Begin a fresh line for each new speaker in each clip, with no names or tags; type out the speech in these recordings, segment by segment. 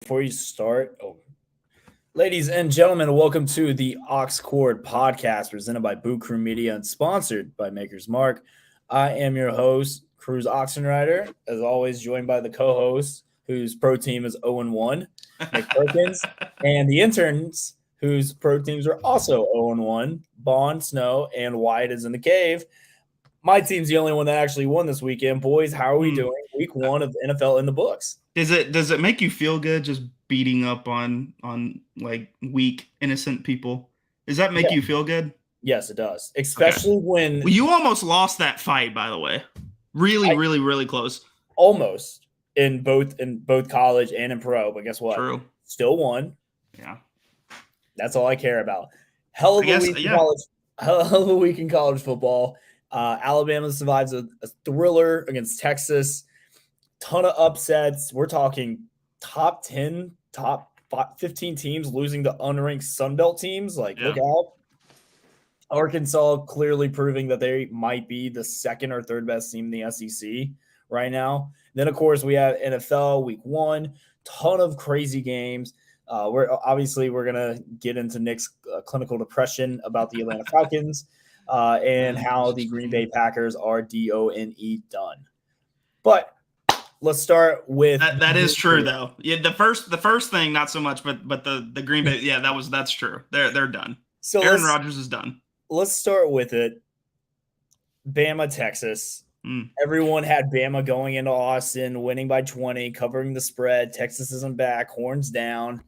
before you start, ladies and gentlemen, welcome to the Ox Cord podcast presented by Boot Crew Media and sponsored by Maker's Mark. I am your host, Cruz Oxenrider, as always, joined by the co-host whose pro team is 0-1, Nick Perkins, and the interns whose pro teams are also 0-1, Bond, Snow, and Wyatt is in the cave. My team's the only one that actually won this weekend. Boys, how are we doing? Week 1 of the NFL in the books.
Does it make you feel good just beating up on like weak, innocent people? Does that make you feel good?
Yes, it does. Especially when
you almost lost that fight, by the way. Really close.
Almost in both college and in pro, but guess what?
True.
Still won.
Yeah.
That's all I care about. Hell of a week in college football. Alabama survives a thriller against Texas. Ton of upsets. We're talking top 10, top 15 teams losing to unranked Sunbelt teams. Look out. Arkansas clearly proving that they might be the second or third best team in the SEC right now. Then, of course, we have NFL week 1. Ton of crazy games. We're going to get into Nick's clinical depression about the Atlanta Falcons and how the Green Bay Packers are DONE done. But let's start with
that is true though. Yeah, the first thing not so much, but the Green Bay, that's true. They're done. So Aaron Rodgers is done.
Let's start with it. Bama, Texas. Everyone had Bama going into Austin, winning by 20, covering the spread. Texas isn't back, horns down,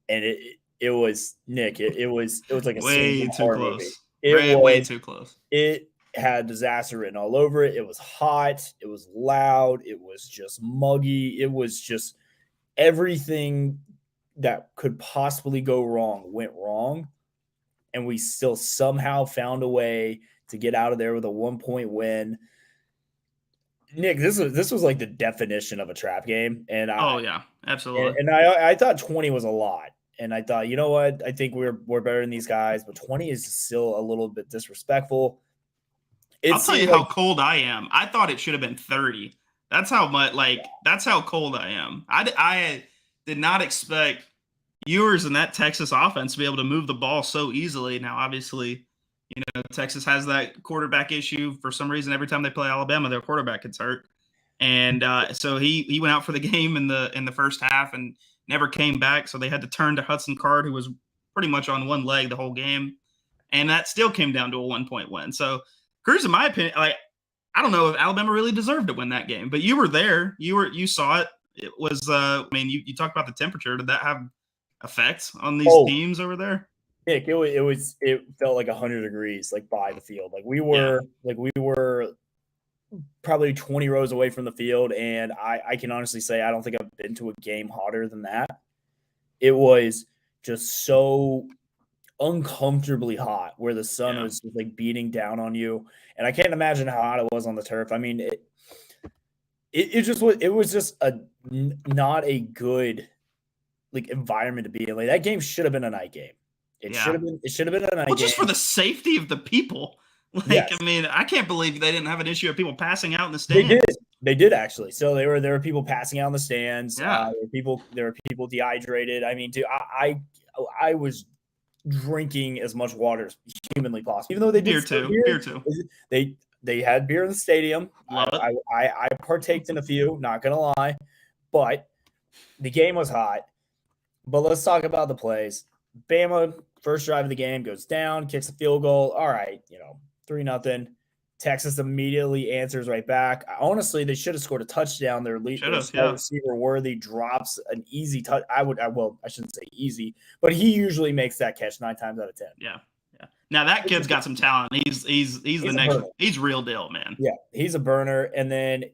and it was Nick. It was like a
way too close.
Movie.
Way too close.
It had disaster written all over it. It was hot. It was loud. It was just muggy. It was just everything that could possibly go wrong went wrong. And we still somehow found a way to get out of there with a 1-point win. Nick, this was like the definition of a trap game. And
absolutely.
And I thought 20 was a lot. And I thought, you know what? I think we're better than these guys, but 20 is still a little bit disrespectful.
I'll tell you how cold I am. I thought it should have been 30. That's how much, that's how cold I am. I did not expect Ewers in that Texas offense to be able to move the ball so easily. Now, obviously, Texas has that quarterback issue for some reason. Every time they play Alabama, their quarterback gets hurt, and so he went out for the game in the first half and never came back. So they had to turn to Hudson Card, who was pretty much on one leg the whole game, and that still came down to a 1-point win. So Cruz, in my opinion, I don't know if Alabama really deserved to win that game, but you were there. You saw it. It was, you talked about the temperature. Did that have effects on these teams over there?
Nick, it felt like 100 degrees, by the field. We were probably 20 rows away from the field, and I can honestly say I don't think I've been to a game hotter than that. It was just so uncomfortably hot where the sun was just beating down on you, and I can't imagine how hot it was on the turf. I mean, it was just not a good environment to be in. That game should have been a night game. It should have been a night game.
Just for the safety of the people.
Yes.
I mean, I can't believe they didn't have an issue of people passing out in the stands.
They did actually. So there were people passing out in the stands. There were people dehydrated. I mean, dude, I was drinking as much water as humanly possible. Even though they did
beer too.
They had beer in the stadium. I partaked in a few, not gonna lie, but the game was hot. But let's talk about the plays. Bama, first drive of the game, goes down, kicks a field goal. All right, 3-0. Texas immediately answers right back. Honestly, they should have scored a touchdown. Their receiver Worthy drops an easy touch. I shouldn't say easy, but he usually makes that catch 9 times out of 10.
Yeah. Now that kid's got some talent. He's the next. He's real deal, man.
Yeah, he's a burner. And then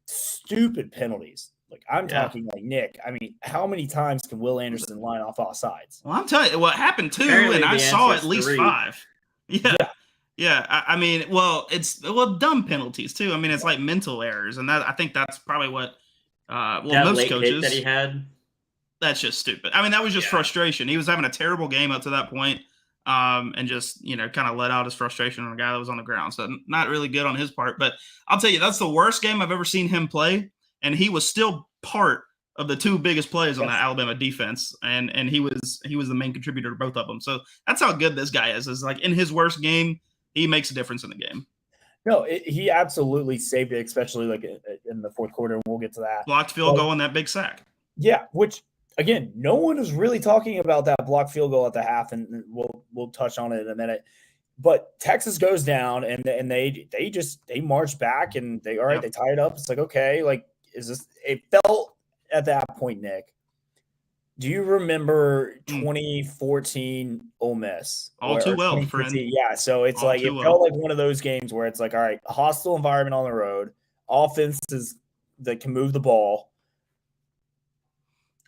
stupid penalties. I'm talking Nick. I mean, how many times can Will Anderson line off offsides?
Well, I'm telling you what happened too, and I saw at least 5. Yeah. I mean, it's dumb penalties too. I mean, it's mental errors, and I think that's probably what most
late
coaches
hit that he had.
That's just stupid. I mean, that was just frustration. He was having a terrible game up to that point, and just kind of let out his frustration on a guy that was on the ground. So not really good on his part. But I'll tell you, that's the worst game I've ever seen him play, and he was still part of the two biggest plays on the Alabama defense, and he was the main contributor to both of them. So that's how good this guy is. Is like in his worst game, he makes a difference in the game.
No, he absolutely saved it, especially like in the fourth quarter. We'll get to that.
Blocked field goal and that big sack.
Yeah, which again, no one is really talking about that blocked field goal at the half, and we'll touch on it in a minute. But Texas goes down, and they march back, and they tie it up. It's like, okay, like is this? It felt at that point, Nick. Do you remember 2014 Ole Miss?
All too well, friend.
Yeah, so it's all like it felt like one of those games where it's like, all right, hostile environment on the road, offenses that can move the ball.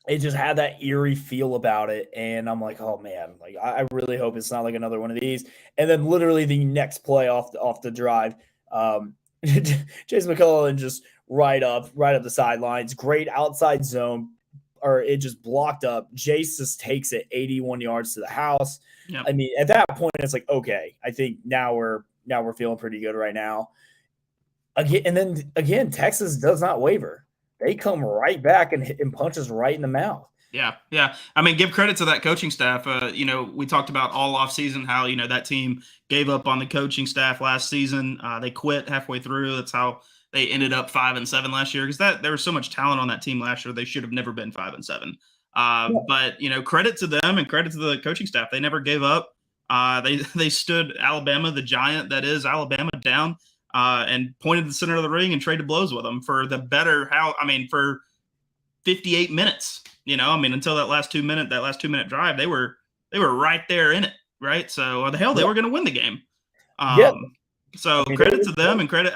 It just had that eerie feel about it, and I'm like, oh man, like I really hope it's not like another one of these. And then literally the next play off the drive, Chase McCullough just right up the sidelines, great outside zone. Or it just blocked up. Jace just takes it 81 yards to the house. Yep. I mean, at that point, it's like, okay, I think now we're feeling pretty good right now. Again, Texas does not waver. They come right back and punch us right in the mouth.
Yeah. I mean, give credit to that coaching staff. We talked about all offseason how, that team gave up on the coaching staff last season. They quit halfway through. That's how they ended up 5-7 last year, because there was so much talent on that team last year. They should have never been 5-7. But credit to them and credit to the coaching staff. They never gave up. They stood Alabama, the giant that is Alabama, down and pointed to the center of the ring and traded blows with them for for 58 minutes. Until that last 2 minute drive, they were right there in it, right? So they were going to win the game. So credit to them and credit.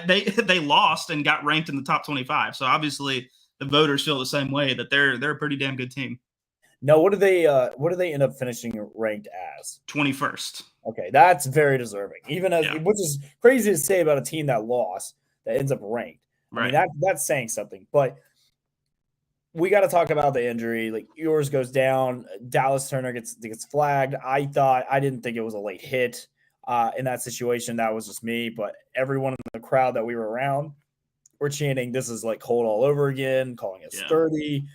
They lost and got ranked in the top 25. So obviously the voters feel the same way, that they're a pretty damn good team.
No, what do they end up finishing ranked as?
21st.
Okay, that's very deserving. Which is crazy to say about a team that lost that ends up ranked. Right. I mean, that's saying something. But we got to talk about the injury. Like, yours goes down. Dallas Turner gets flagged. I didn't think it was a late hit. In that situation, that was just me, but everyone in the crowd that we were around were chanting, "This is like Colt all over again," calling it dirty.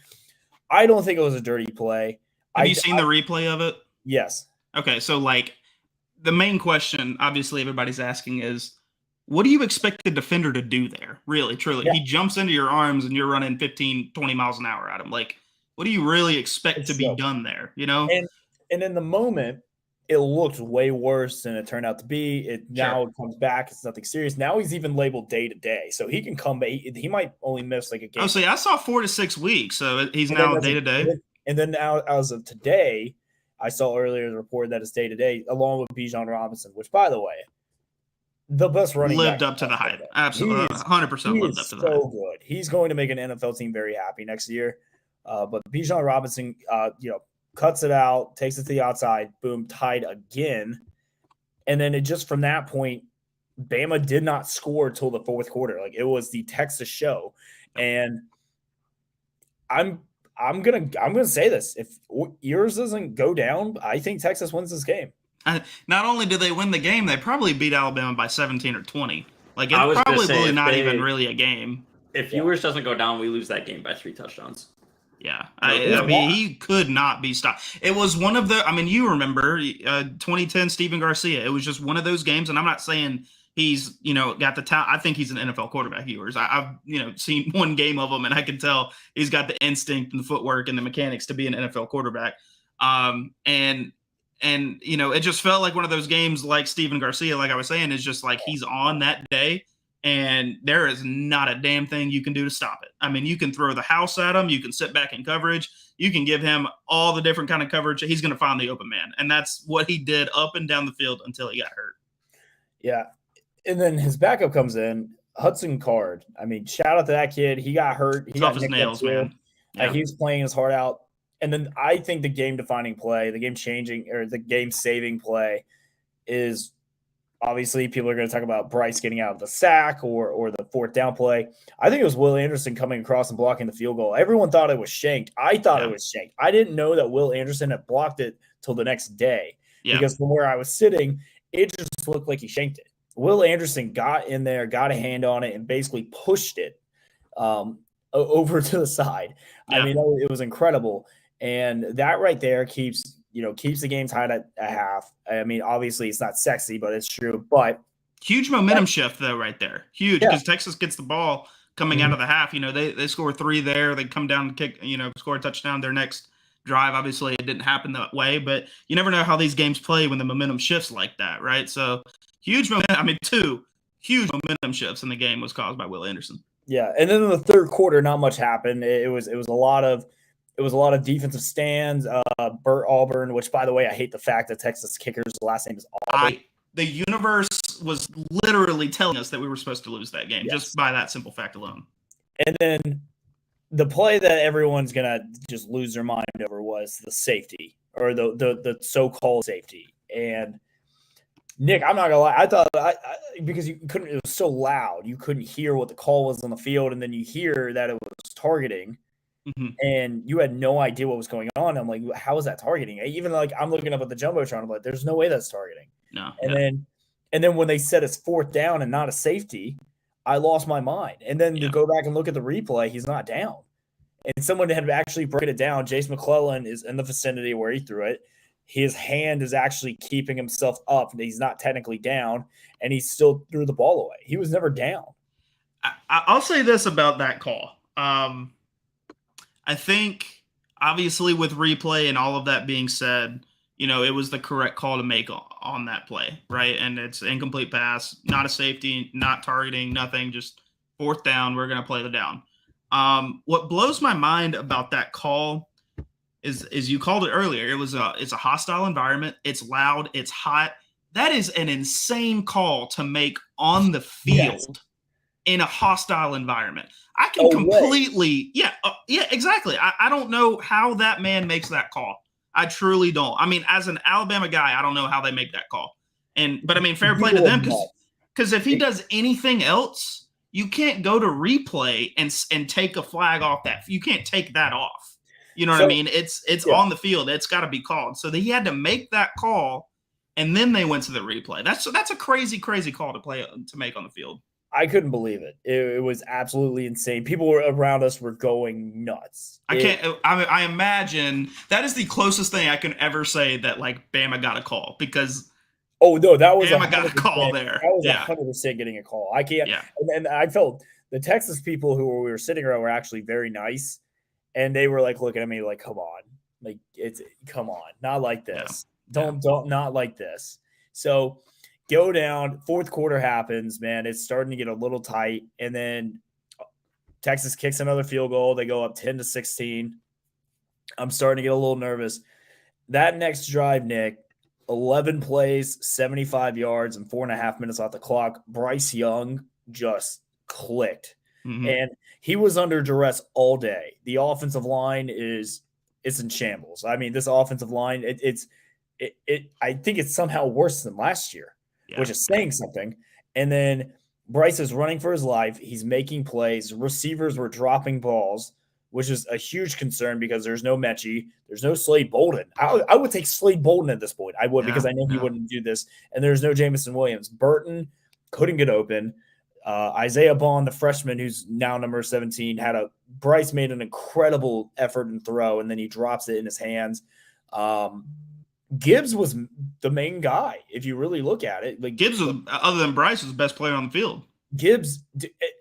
I don't think it was a dirty play.
Have you seen the replay of it?
Yes.
Okay, so the main question, obviously, everybody's asking is, what do you expect the defender to do there? Really, truly. Yeah. He jumps into your arms and you're running 15, 20 miles an hour at him. Like, what do you really expect to be done there?
And in the moment, it looked way worse than it turned out to be. It comes back. It's nothing serious. Now he's even labeled day-to-day, so he can come back. He might only miss like a game.
Oh, so I saw 4 to 6 weeks, so he's now day-to-day.
And then now, as of today, I saw earlier the report that it's day-to-day, along with Bijan Robinson, which, by the way, the best running
lived up to the hype. Absolutely, 100% lived up to the hype.
So good. He's going to make an NFL team very happy next year. But Bijan Robinson, cuts it out, takes it to the outside, boom, tied again. And then it just from that point, Bama did not score till the fourth quarter. Like, it was the Texas show. And I'm gonna say this. If yours doesn't go down, I think Texas wins this game.
Not only did they win the game, they probably beat Alabama by 17 or 20. Like, it's probably not even really a game.
If yours doesn't go down, we lose that game by 3 touchdowns.
Yeah, he could not be stopped. It was one of the, you remember 2010 Stephen Garcia. It was just one of those games, and I'm not saying he's, got the talent. I think he's an NFL quarterback. I've seen one game of him, and I can tell he's got the instinct and the footwork and the mechanics to be an NFL quarterback. And it just felt like one of those games like Stephen Garcia, like I was saying, is just like he's on that day. And there is not a damn thing you can do to stop it. You can throw the house at him. You can sit back in coverage. You can give him all the different kind of coverage. He's going to find the open man. And that's what he did up and down the field until he got hurt.
Yeah. And then his backup comes in, Hudson Card. Shout out to that kid. He got hurt. He got
his nails, man.
Yeah. He was playing his heart out. And then I think the game-defining play, the game-changing or the game-saving play is – obviously, people are going to talk about Bryce getting out of the sack or the fourth down play. I think it was Will Anderson coming across and blocking the field goal. Everyone thought it was shanked. I thought it was shanked. I didn't know that Will Anderson had blocked it till the next day because from where I was sitting, it just looked like he shanked it. Will Anderson got in there, got a hand on it, and basically pushed it over to the side. Yeah. I mean, it was incredible. And that right there keeps the game tied at half. I mean, obviously it's not sexy, but it's true. But
huge momentum shift though, right there. Huge, because Texas gets the ball coming out of the half. They score 3 there. They come down and kick, score a touchdown. Their next drive, obviously, it didn't happen that way. But you never know how these games play when the momentum shifts like that, right? So huge momentum. I mean, 2 huge momentum shifts in the game was caused by Will Anderson.
Yeah, and then in the third quarter, not much happened. It was a lot of defensive stands. Burt Auburn, which by the way, I hate the fact that Texas kicker's last name is Auburn.
The universe was literally telling us that we were supposed to lose that game just by that simple fact alone.
And then the play that everyone's gonna just lose their mind over was the safety, or the so-called safety. And Nick, I'm not gonna lie, I thought because you couldn't, it was so loud, you couldn't hear what the call was on the field, and then you hear that it was targeting. And you had no idea what was going on. I'm like, how is that targeting? Even like I'm looking up at the jumbotron, I'm like, there's no way that's targeting.
No.
And then when they said it's 4th down and not a safety, I lost my mind. And then to go back and look at the replay, he's not down. And someone had actually broken it down. Jace McClellan is in the vicinity where he threw it. His hand is actually keeping himself up. He's not technically down, and he still threw the ball away. He was never down.
I'll say this about that call. I think, obviously, with replay and all of that being said, it was the correct call to make on that play, right? And it's incomplete pass, not a safety, not targeting, nothing, just 4th down. We're going to play the down. What blows my mind about that call is you called it earlier. It's a hostile environment. It's loud. It's hot. That is an insane call to make on the field in a hostile environment. I can completely, exactly. I don't know how that man makes that call. I truly don't. I mean, as an Alabama guy, I don't know how they make that call. But I mean, fair play to them, because if he does anything else, you can't go to replay and take a flag off that. You can't take that off. You know what I mean? It's on the field. It's got to be called. So he had to make that call, and then they went to the replay. That's a crazy, crazy call to make on the field.
I couldn't believe it. It was absolutely insane. People around us were going nuts.
I imagine that is the closest thing I can ever say that like Bama got a call, because
that was
Bama got a call there.
That was 100% getting a call. I can't. Yeah. And I felt the Texas people who we were sitting around were actually very nice, and they were like looking at me like, "Come on, like come on, not like this. Don't not like this." So. Go down, 4th quarter happens, man. It's starting to get a little tight. And then Texas kicks another field goal. They go up 10-16. I'm starting to get a little nervous. That next drive, Nick, 11 plays, 75 yards, and 4.5 minutes off the clock. Bryce Young just clicked. And he was under duress all day. The offensive line it's in shambles. I mean, this offensive line, I think it's somehow worse than last year. Which is saying something. And then Bryce is running for his life. He's making plays. Receivers were dropping balls, which is a huge concern because there's no Mechie. There's no Slade Bolden. I would take Slade Bolden at this point. I would, because I know he wouldn't do this. And there's no Jamison Williams. Burton couldn't get open. Isaiah Bond, the freshman, who's now number 17, Bryce made an incredible effort and throw, and then he drops it in his hands. Gibbs was the main guy, if you really look at it. Like
Gibbs, other than Bryce, was the best player on the field.
Gibbs,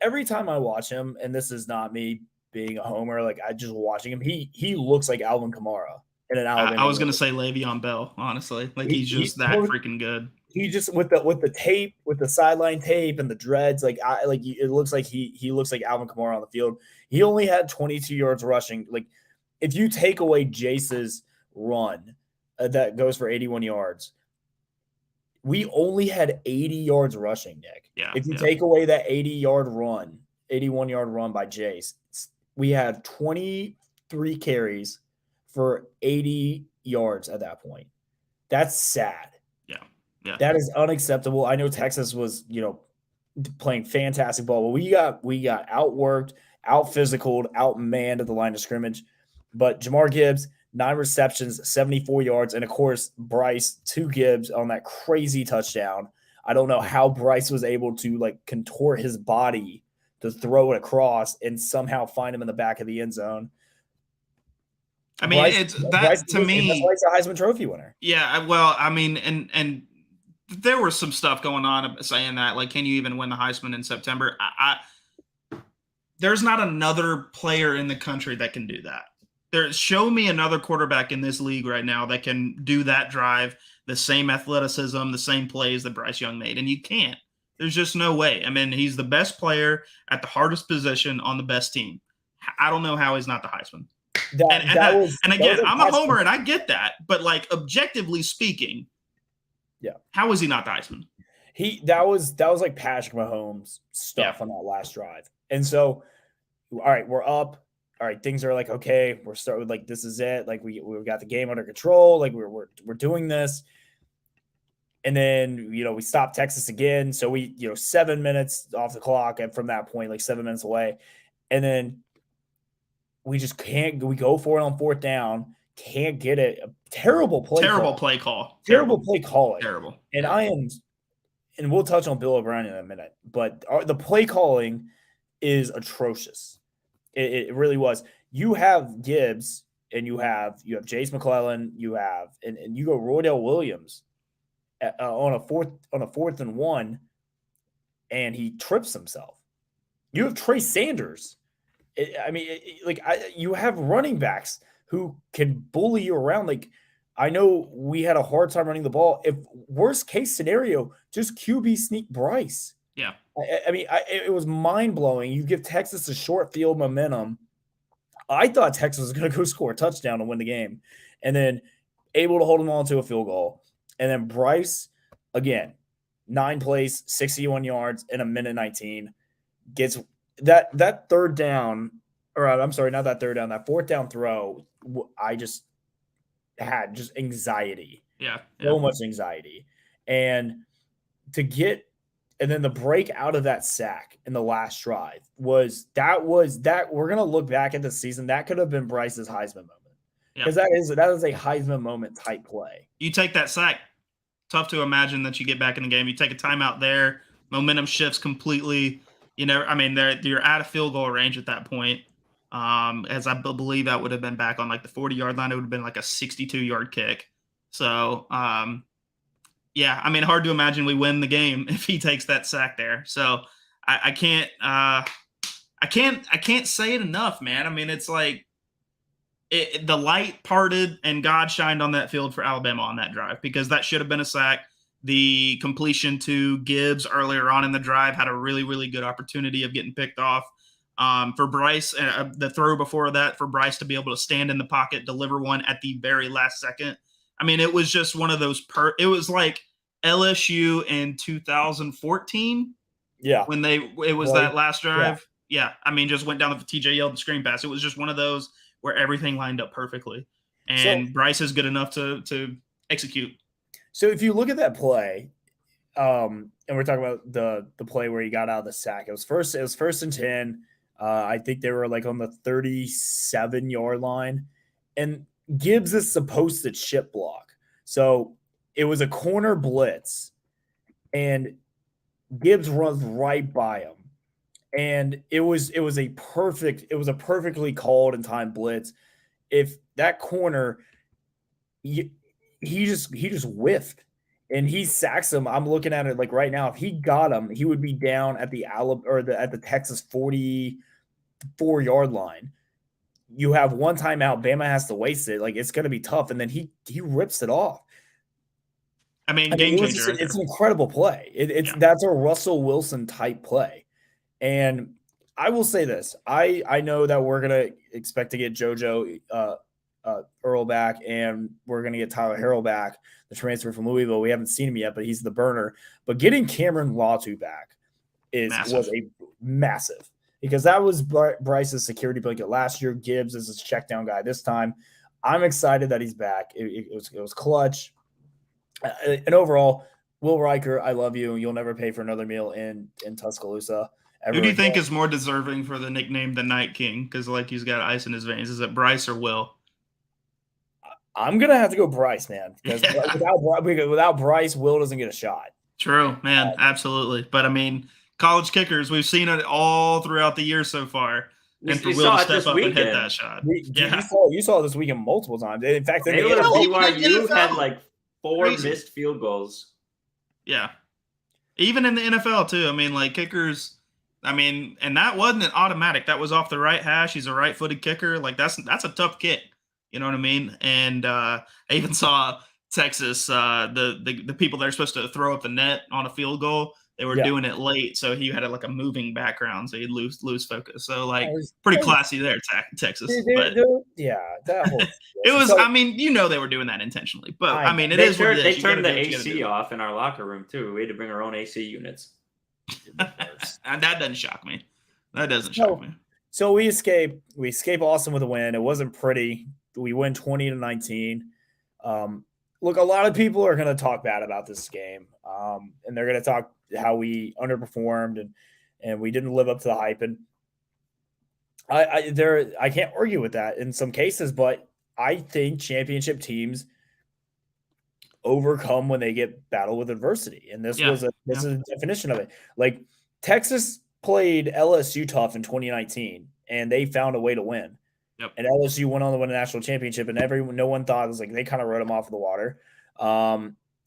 every time I watch him, and this is not me being a homer, like I just watching him, he looks like Alvin Kamara in an Alabama.
I was going to say Le'Veon Bell, honestly. Like he's just that freaking good.
He just with the tape, with the sideline tape and the dreads, it looks like he looks like Alvin Kamara on the field. He only had 22 yards rushing. Like if you take away Jace's run. That goes for 81 yards. We only had 80 yards rushing, Nick. If you take away that 81-yard run by Jace, we had 23 carries for 80 yards at that point. That's sad.
Yeah.
That is unacceptable. I know Texas was, playing fantastic ball, but we got outworked, out-physicaled, out-manned at the line of scrimmage. But Jamar Gibbs, 9 receptions, 74 yards, and of course, Bryce, 2 Gibbs on that crazy touchdown. I don't know how Bryce was able to contort his body to throw it across and somehow find him in the back of the end zone.
I mean, Bryce to me.
That's why he's a Heisman Trophy winner.
Yeah, well, I mean, and there was some stuff going on saying that, like, can you even win the Heisman in September? There's not another player in the country that can do that. Show me another quarterback in this league right now that can do that drive, the same athleticism, the same plays that Bryce Young made, and you can't. There's just no way. I mean, he's the best player at the hardest position on the best team. I don't know how he's not the Heisman. I'm a homer, and I get that, but like objectively speaking,
yeah,
how is he not the Heisman?
That was like Patrick Mahomes stuff on that last drive, and so all right, we're up. All right, things are like okay. We're starting like this is it. Like we've got the game under control. Like we're doing this. And then, we stopped Texas again. So we, 7 minutes off the clock. And from that point, like 7 minutes away. And then we just can't, we go for it on fourth down. Can't get it. Terrible play
call.
Terrible play calling.
Terrible.
And and we'll touch on Bill O'Brien in a minute. But the play calling is atrocious. It really was. You have Gibbs and you have Jace McClellan. You have, and you go Roydell Williams. On a fourth and one, and he trips himself. You have Trey Sanders. You have running backs who can bully you around. Like, I know we had a hard time running the ball. If worst case scenario, just QB sneak Bryce.
Yeah.
It was mind blowing. You give Texas a short field momentum. I thought Texas was going to go score a touchdown to win the game, and then able to hold them on to a field goal. And then Bryce, again, 9 plays, 61 yards in a minute 19, gets that third down, or I'm sorry, not that third down, that fourth down throw. I just had anxiety.
Yeah.
So much anxiety. And then the break out of that sack in the last drive was that we're going to look back at the season. That could have been Bryce's Heisman moment. Because that is a Heisman moment type play.
You take that sack, tough to imagine that you get back in the game. You take a timeout there, momentum shifts completely. You're out of field goal range at that point. As I believe that would have been back on like the 40-yard line. It would have been like a 62-yard kick. So, hard to imagine we win the game if he takes that sack there. So I can't say it enough, man. I mean, it's like, the light parted and God shined on that field for Alabama on that drive, because that should have been a sack. The completion to Gibbs earlier on in the drive had a really, really good opportunity of getting picked off. For Bryce, the throw before that for Bryce to be able to stand in the pocket, deliver one at the very last second. I mean, it was just one of those it was like LSU in 2014.
Yeah.
When that last drive. Yeah. I mean, just went down the TJ Yeldon screen pass. It was just one of those where everything lined up perfectly. And Bryce is good enough to execute.
So if you look at that play, and we're talking about the play where he got out of the sack, it was first and 10. I think they were like on the 37-yard line. And Gibbs is supposed to chip block. So it was a corner blitz, and Gibbs runs right by him. And it was a perfectly called and timed blitz. If that corner, he just whiffed and he sacks him. I'm looking at it like right now. If he got him, he would be down at the Texas 44-yard line. You have one timeout. Bama has to waste it. Like, it's going to be tough. And then he rips it off.
Game changer.
It's an incredible play. That's a Russell Wilson type play. And I will say this. I know that we're going to expect to get JoJo Earl back, and we're going to get Tyler Harrell back, the transfer from Louisville. We haven't seen him yet, but he's the burner. But getting Cameron Latu back was a massive, because that was Bryce's security blanket last year. Gibbs is his check down guy this time. I'm excited that he's back. It was clutch. And overall, Will Riker, I love you. You'll never pay for another meal in Tuscaloosa.
Who do you think is more deserving for the nickname the Night King? Because like he's got ice in his veins. Is it Bryce or Will?
I'm gonna have to go Bryce, man. Because without Bryce, Will doesn't get a shot.
True, man, absolutely. But I mean, college kickers. We've seen it all throughout the year so far. And for Will to step up and hit that shot.
You saw this weekend multiple times. In fact,
BYU had like 4 missed field goals.
Yeah. Even in the NFL, too. I mean, like, kickers, and that wasn't an automatic. That was off the right hash. He's a right-footed kicker. Like, that's a tough kick. You know what I mean? And I even saw Texas, the people that are supposed to throw up the net on a field goal, they were doing it late, so he had like a moving background, so he'd lose focus. So like pretty classy there, Texas. But
that whole
it was. They were doing that intentionally, but it is what it is.
They turned the AC off in our locker room too. We had to bring our own AC units,
and that doesn't shock me. That doesn't shock me.
So we escape Austin with a win. It wasn't pretty. We win 20-19. Look, a lot of people are going to talk bad about this game, and they're going to talk how we underperformed and we didn't live up to the hype. And I can't argue with that in some cases, but I think championship teams overcome when they get battled with adversity. And this is a definition of it. Like Texas played LSU tough in 2019 and they found a way to win.
Yep.
And LSU went on to win a national championship, and no one thought it was like they kind of wrote them off of the water.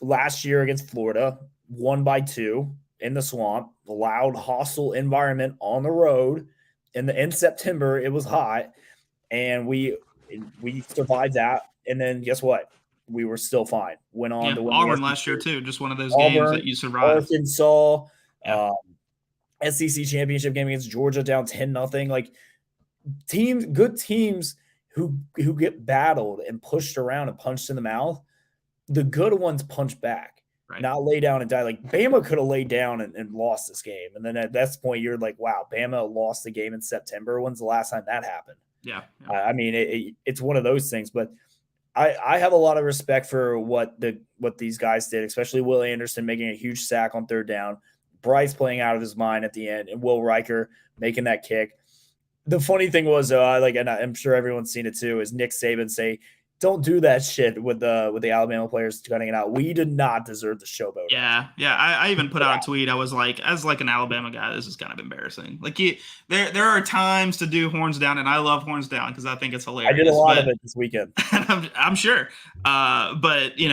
Last year against Florida, won by 2 in the swamp, loud, hostile environment on the road. In September, it was hot, and we survived that. And then guess what? We were still fine. Went on to win
Auburn last year too. Just one of those games that you survived.
Arkansas, SEC championship game against Georgia, down 10-0. Like good teams who get battled and pushed around and punched in the mouth. The good ones punch back, not lay down and die. Like Bama could have laid down and lost this game. And then at that point, you're like, wow, Bama lost the game in September. When's the last time that happened?
Yeah.
It's one of those things. But I have a lot of respect for what these guys did, especially Will Anderson making a huge sack on 3rd down, Bryce playing out of his mind at the end, and Will Riker making that kick. The funny thing was, and I'm sure everyone's seen it too, is Nick Saban say, "Don't do that shit with the Alabama players cutting it out. We did not deserve the showboat."
Yeah. I even put out a tweet. I was like, as like an Alabama guy, this is kind of embarrassing. Like there are times to do horns down, and I love horns down because I think it's hilarious.
I did a lot of it this weekend.
I'm sure. But you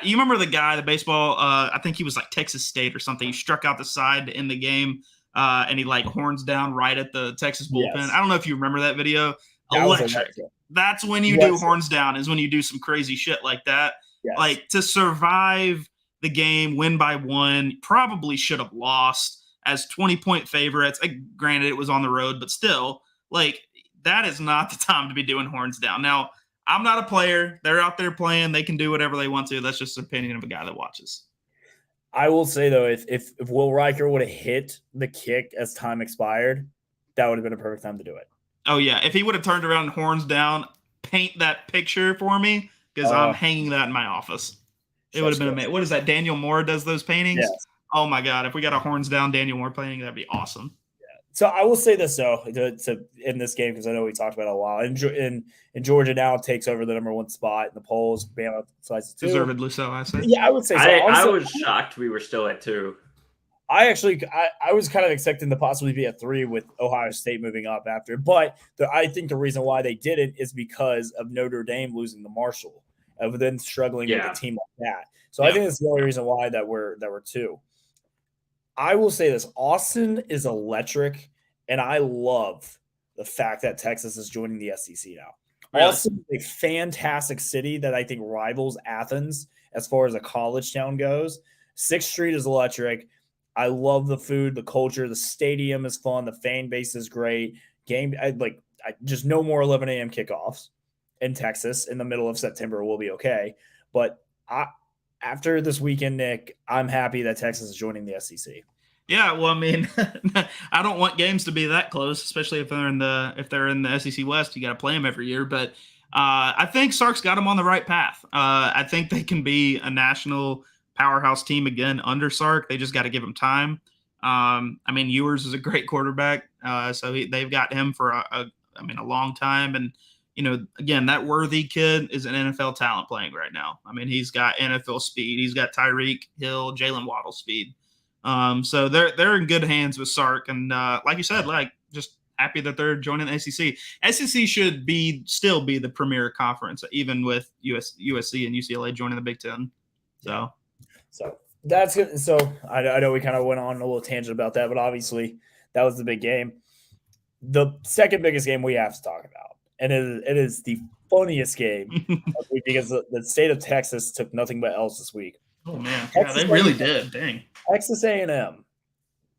remember the guy, the baseball? I think he was like Texas State or something. He struck out the side to end the game. And he like horns down right at the Texas bullpen. Yes. I don't know if you remember that video. Electric. That's when you do horns down, is when you do some crazy shit like that. Yes. Like to survive the game, win by 1, probably should have lost as 20-point favorites. Granted, it was on the road, but still, like that is not the time to be doing horns down. Now, I'm not a player. They're out there playing. They can do whatever they want to. That's just the opinion of a guy that watches.
I will say, though, if Will Riker would have hit the kick as time expired, that would have been a perfect time to do it.
Oh, yeah. If he would have turned around and horns down, paint that picture for me, because I'm hanging that in my office. It would have been amazing. What is that? Daniel Moore does those paintings? Yes. Oh, my God. If we got a horns down Daniel Moore painting, that'd be awesome.
Yeah. So I will say this, though, to in this game, because I know we talked about it a while. And Georgia now takes over the number 1 spot in the polls. Bama decides to 2.
Deservedly so, I say.
Yeah, I would say so.
I was shocked we were still at 2.
I was kind of expecting to possibly be at 3 with Ohio State moving up after. But I think the reason why they didn't is because of Notre Dame losing to Marshall, of then struggling with a team like that. So I think that's the only reason why that we're 2. I will say this. Austin is electric, and I love the fact that Texas is joining the SEC now. Really? Austin is a fantastic city that I think rivals Athens as far as a college town goes. 6th Street is electric. I love the food, the culture. The stadium is fun. The fan base is great. Just no more 11 a.m. kickoffs in Texas in the middle of September will be okay. But after this weekend, Nick, I'm happy that Texas is joining the SEC.
Yeah, well, I mean, I don't want games to be that close, especially if they're in the SEC West. You got to play them every year, but I think Sark's got them on the right path. I think they can be a national powerhouse team again under Sark. They just got to give him time. Ewers is a great quarterback, so they've got him for a long time. And again, that Worthy kid is an NFL talent playing right now. I mean, he's got NFL speed. He's got Tyreek Hill, Jalen Waddle speed. So they're in good hands with Sark, and like you said, like just happy that they're joining the SEC. SEC should still be the premier conference, even with USC and UCLA joining the Big Ten. So
that's good. So I know we kind of went on a little tangent about that, but obviously that was the big game. The second biggest game we have to talk about, and it is the funniest game because the state of Texas took nothing but L's this week.
Oh man, yeah, they really did. Dang.
Texas A&M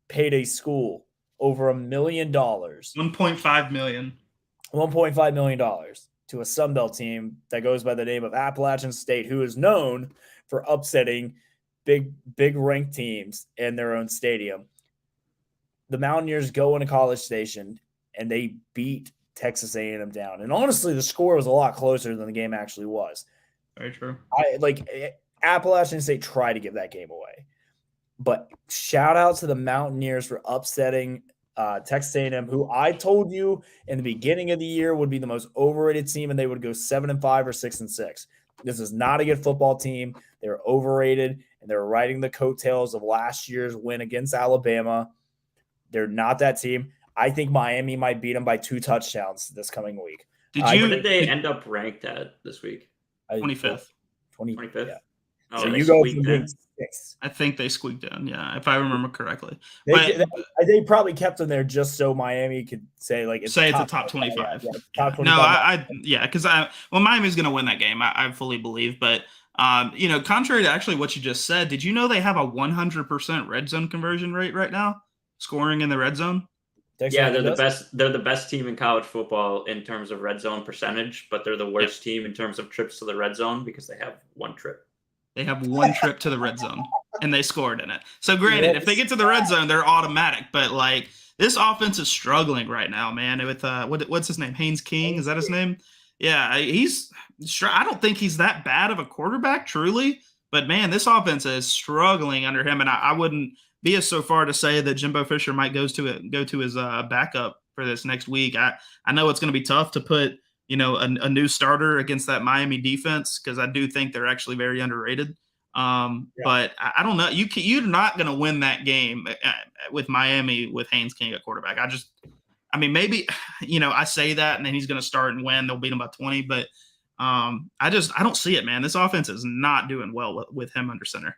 paid a school over $1 million,
$1.5 million,
$1.5 million to a Sun Belt team that goes by the name of Appalachian State, who is known for upsetting big ranked teams in their own stadium. The Mountaineers go into College Station and they beat Texas A&M down. And honestly, the score was a lot closer than the game actually was.
Very true.
Appalachian State tried to give that game away. But shout out to the Mountaineers for upsetting Texas A&M, who I told you in the beginning of the year would be the most overrated team, and they would go 7-5 or 6-6. This is not a good football team. They're overrated, and they're riding the coattails of last year's win against Alabama. They're not that team. I think Miami might beat them by 2 touchdowns this coming week.
Where did they end up ranked at this week?
25th.
25th. Yeah.
Oh,
so you go from being 6th.
I think they squeaked in, yeah, if I remember correctly.
They probably kept them there just so Miami could say it's
a top 25.
Yeah, top 25.
No, because Miami's going to win that game. I fully believe, but contrary to actually what you just said, did you know they have a 100% red zone conversion rate right now, scoring in the red zone?
Yeah, they're the best. They're the best team in college football in terms of red zone percentage, but they're the worst team in terms of trips to the red zone because they have 1 trip.
They have 1 trip to the red zone, and they scored in it. So granted, if they get to the red zone, they're automatic. But this offense is struggling right now, man. With what's his name? Haynes King, is that his name? Yeah, I don't think he's that bad of a quarterback, truly. But man, this offense is struggling under him, and I wouldn't be as so far to say that Jimbo Fisher might go to his backup for this next week. I know it's going to be tough to put a new starter against that Miami defense because I do think they're actually very underrated. But I don't know. You're not going to win that game with Miami with Haynes King at quarterback. Maybe I say that and then he's going to start and win. They'll beat him by 20, but I don't see it, man. This offense is not doing well with him under center.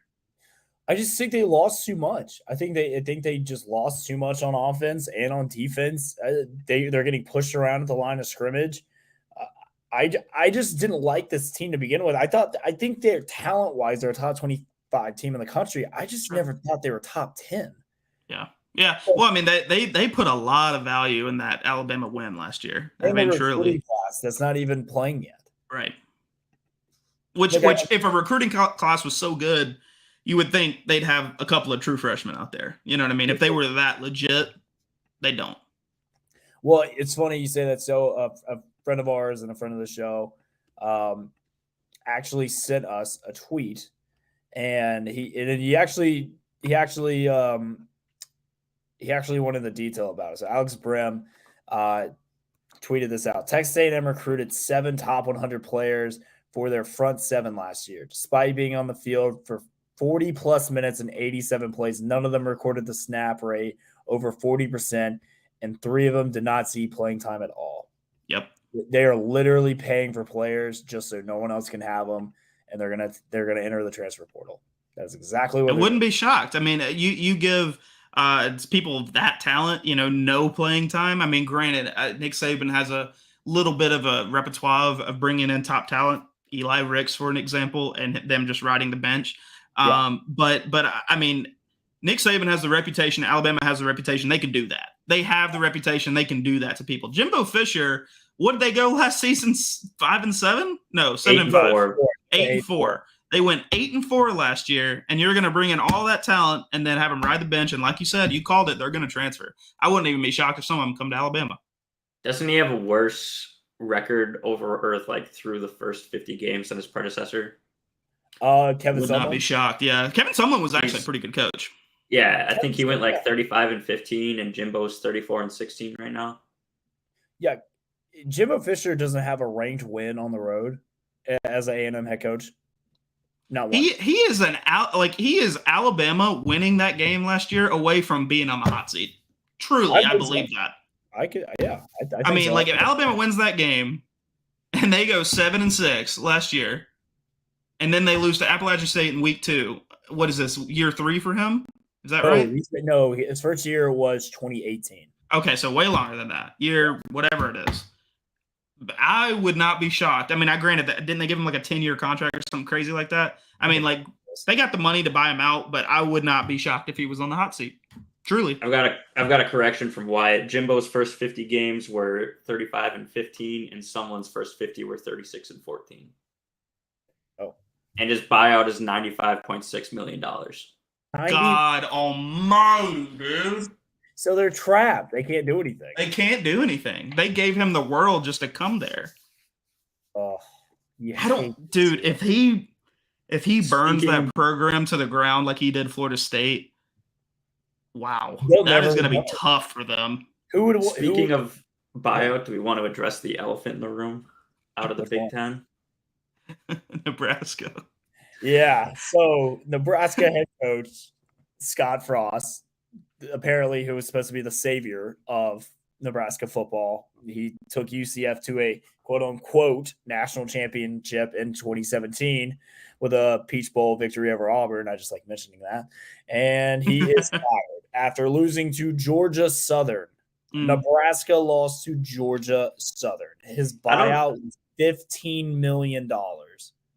I just think they lost too much. I think they just lost too much on offense and on defense. They're getting pushed around at the line of scrimmage. I just didn't like this team to begin with. I think they're talent-wise, they're a top 25 team in the country. I just never thought they were top 10.
Yeah. Well, they put a lot of value in that Alabama win last year. Truly.
Class that's not even playing yet.
Right. Which if a recruiting class was so good, you would think they'd have a couple of true freshmen out there. You know what I mean? If they were that legit, they don't.
Well, it's funny you say that. So a friend of ours and a friend of the show actually sent us a tweet, and he actually wanted the detail about it. So Alex Brim tweeted this out. Texas A&M recruited 7 top 100 players for their front 7 last year. Despite being on the field for 40-plus minutes and 87 plays, none of them recorded the snap rate over 40%, and 3 of them did not see playing time at all.
Yep.
They are literally paying for players just so no one else can have them, and they're gonna enter the transfer portal. That's exactly what.
I wouldn't be shocked. You give people that talent, no playing time. Granted, Nick Saban has a little bit of a repertoire of bringing in top talent. Eli Ricks, for an example, and them just riding the bench. But Nick Saban has the reputation. Alabama has the reputation. They can do that. They have the reputation. They can do that to people. Jimbo Fisher, what did they go last season? 5-7? No, 7-5. 8-4. They went 8-4 last year, and you're going to bring in all that talent and then have them ride the bench. And like you said, you called it. They're going to transfer. I wouldn't even be shocked if some of them come to Alabama.
Doesn't he have a worse record over Earth through the first 50 games than his predecessor?
Kevin
would
Sumlin?
Not be shocked. Yeah, Kevin Sumlin was actually a pretty good coach.
Yeah, I think he went 35-15, and Jimbo's 34-16 right now.
Yeah, Jimbo Fisher doesn't have a ranked win on the road as an A&M head coach. Not one.
He is Alabama winning that game last year away from being on the hot seat. Truly, I believe that.
I could, yeah.
I mean, like if Alabama wins that game and they go 7-6 last year, and then they lose to Appalachian State in week 2. What is this, year 3 for him? Is that right?
No, his first year was 2018.
Okay, so way longer than that. Year, whatever it is. But I would not be shocked. I mean, granted that didn't they give him like a 10-year contract or something crazy like that? I mean, like they got the money to buy him out, but I would not be shocked if he was on the hot seat. Truly.
I've got a correction from Wyatt. Jimbo's first 50 games were 35-15, and someone's first 50 were 36-14.
Oh.
And his buyout is $95.6 million.
God almighty, dude.
So they're trapped. They can't do anything.
They can't do anything. They gave him the world just to come there.
Oh, yeah.
I don't, dude. If he burns that program to the ground like he did Florida State, wow, that is going to be tough for them.
Speaking of buyout, do we want to address the elephant in the room out of the Big Ten?
Nebraska.
Yeah. So Nebraska head coach Scott Frost, apparently, who was supposed to be the savior of Nebraska football, he took UCF to a quote-unquote national championship in 2017 with a Peach Bowl victory over Auburn. I just like mentioning that. And he is fired after losing to Georgia Southern. Nebraska lost to Georgia Southern. His buyout was $15 million.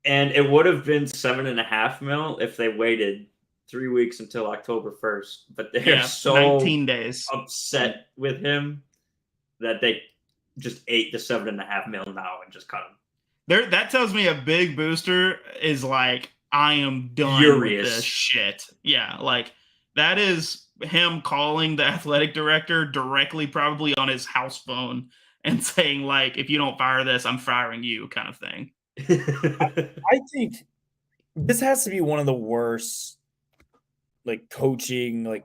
And it would have been $7.5 million if they waited 3 weeks until October 1st, but they're so
19 days
upset with him that they just ate the $7.5 million now and just cut him.
That tells me a big booster is like, I am done with this shit. Yeah, like that is him calling the athletic director directly, probably on his house phone, and saying like, if you don't fire this, I'm firing you, kind of thing.
I think this has to be one of the worst coaching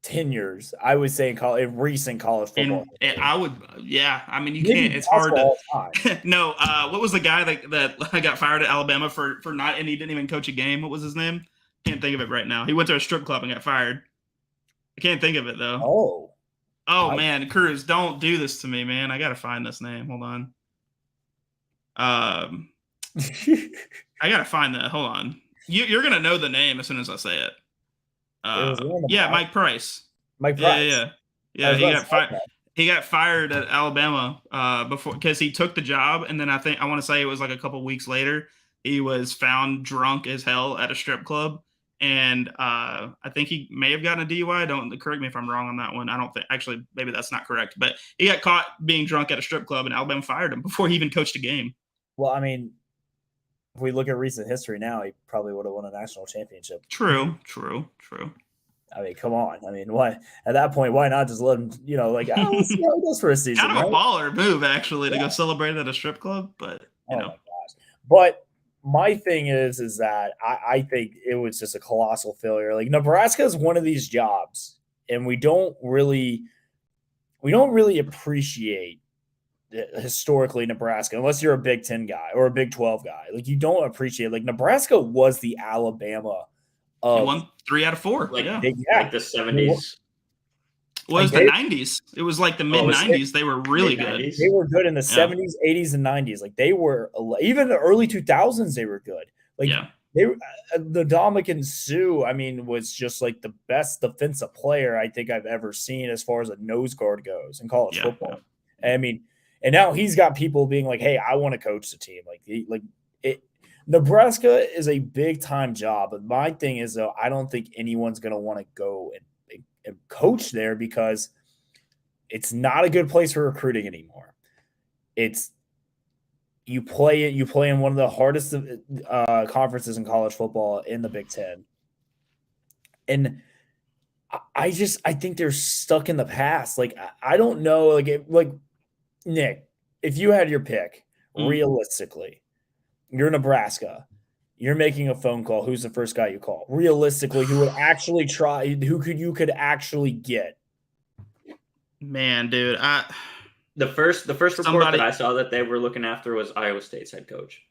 tenures, I would say, in recent college football.
And I would, yeah. I mean, you can't. It's hard to. No, what was the guy that got fired at Alabama for not, and he didn't even coach a game? What was his name? Can't think of it right now. He went to a strip club and got fired. I can't think of it though. Man, Cruz, don't do this to me, man. I gotta find this name. Hold on. I gotta find that. Hold on. You're gonna know the name as soon as I say it. Mike Price.
Mike Price.
Yeah. He got fired at Alabama before because he took the job, and then I want to say it was like a couple weeks later he was found drunk as hell at a strip club, and I think he may have gotten a DUI. Don't correct me if I'm wrong on that one. I don't think, actually, maybe that's not correct, but he got caught being drunk at a strip club, and Alabama fired him before he even coached a game.
Well, I mean, if we look at recent history now, he probably would have won a national championship.
True.
I mean, come on. I mean, why at that point? Why not just let him? Let's see how it goes for a season.
Kind of a baller move, actually, to go celebrate at a strip club. But
my gosh. But my thing is that I think it was just a colossal failure. Like Nebraska is one of these jobs, and we don't really appreciate historically Nebraska, unless you're a Big 10 guy or a Big 12 guy. Like you don't appreciate, like Nebraska was the Alabama of,
he won 3 out of 4.
Like the 70s.
Well, it was the 90s. It was like the mid 90s. They were really good.
They were good in the 70s, 80s, and 90s. Like they were, even the early 2000s, they were good. Like the Dominican Sue, I mean, was just like the best defensive player I think I've ever seen as far as a nose guard goes in college football. I mean, and now he's got people being like, "Hey, I want to coach the team." Nebraska is a big time job, but my thing is though, I don't think anyone's going to want to go and coach there because it's not a good place for recruiting anymore. You play in one of the hardest conferences in college football in the Big Ten, and I think they're stuck in the past. Like I don't know, like Nick, if you had your pick, realistically, you're Nebraska, you're making a phone call. Who's the first guy you call? Realistically, who would actually try? You could actually get?
Man, dude,
the first report that I saw that they were looking after was Iowa State's head coach.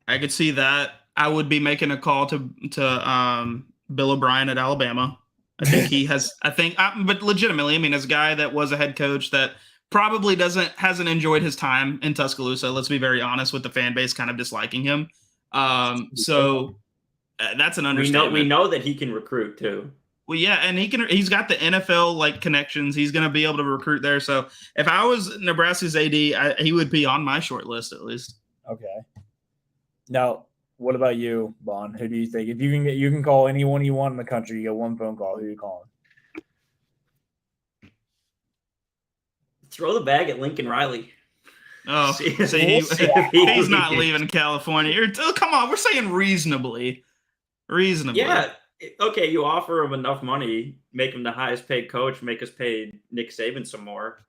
I could see that. I would be making a call to Bill O'Brien at Alabama. I think he has. But legitimately, I mean, as a guy that was a head coach that probably hasn't enjoyed his time in Tuscaloosa. Let's be very honest, with the fan base kind of disliking him. So that's an understatement.
We know that he can recruit too.
Well, yeah, and he's got the NFL like connections. He's going to be able to recruit there. So if I was Nebraska's AD, he would be on my short list at least.
Okay. Now, what about you, Bon? Who do you think? If you can call anyone you want in the country, you get one phone call. Who are you calling?
Throw the bag at Lincoln Riley.
Oh, he's not leaving California. Come on, we're saying reasonably.
Yeah. Okay, you offer him enough money, make him the highest paid coach, make us pay Nick Saban some more,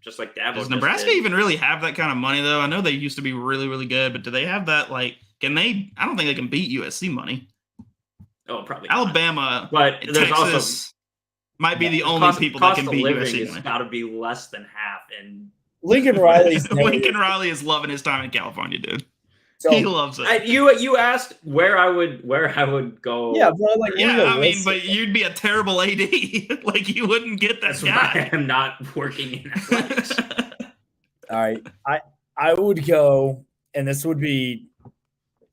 just like Dabo.
Does Nebraska even really have that kind of money, though? I know they used to be really, really good, but do they have that? Like, can they? I don't think they can beat USC money.
Oh, probably
Alabama,
but there's
Texas
also
might be the only people that can beat USC.
It's got to be less than half. And
Lincoln Riley
is loving his time in California, dude.
So,
he loves it.
You asked where I would go.
Yeah, bro,
I mean, but you'd be a terrible AD. Like you wouldn't get that guy.
I'm not working in athletics.
All right, I would go, and this would be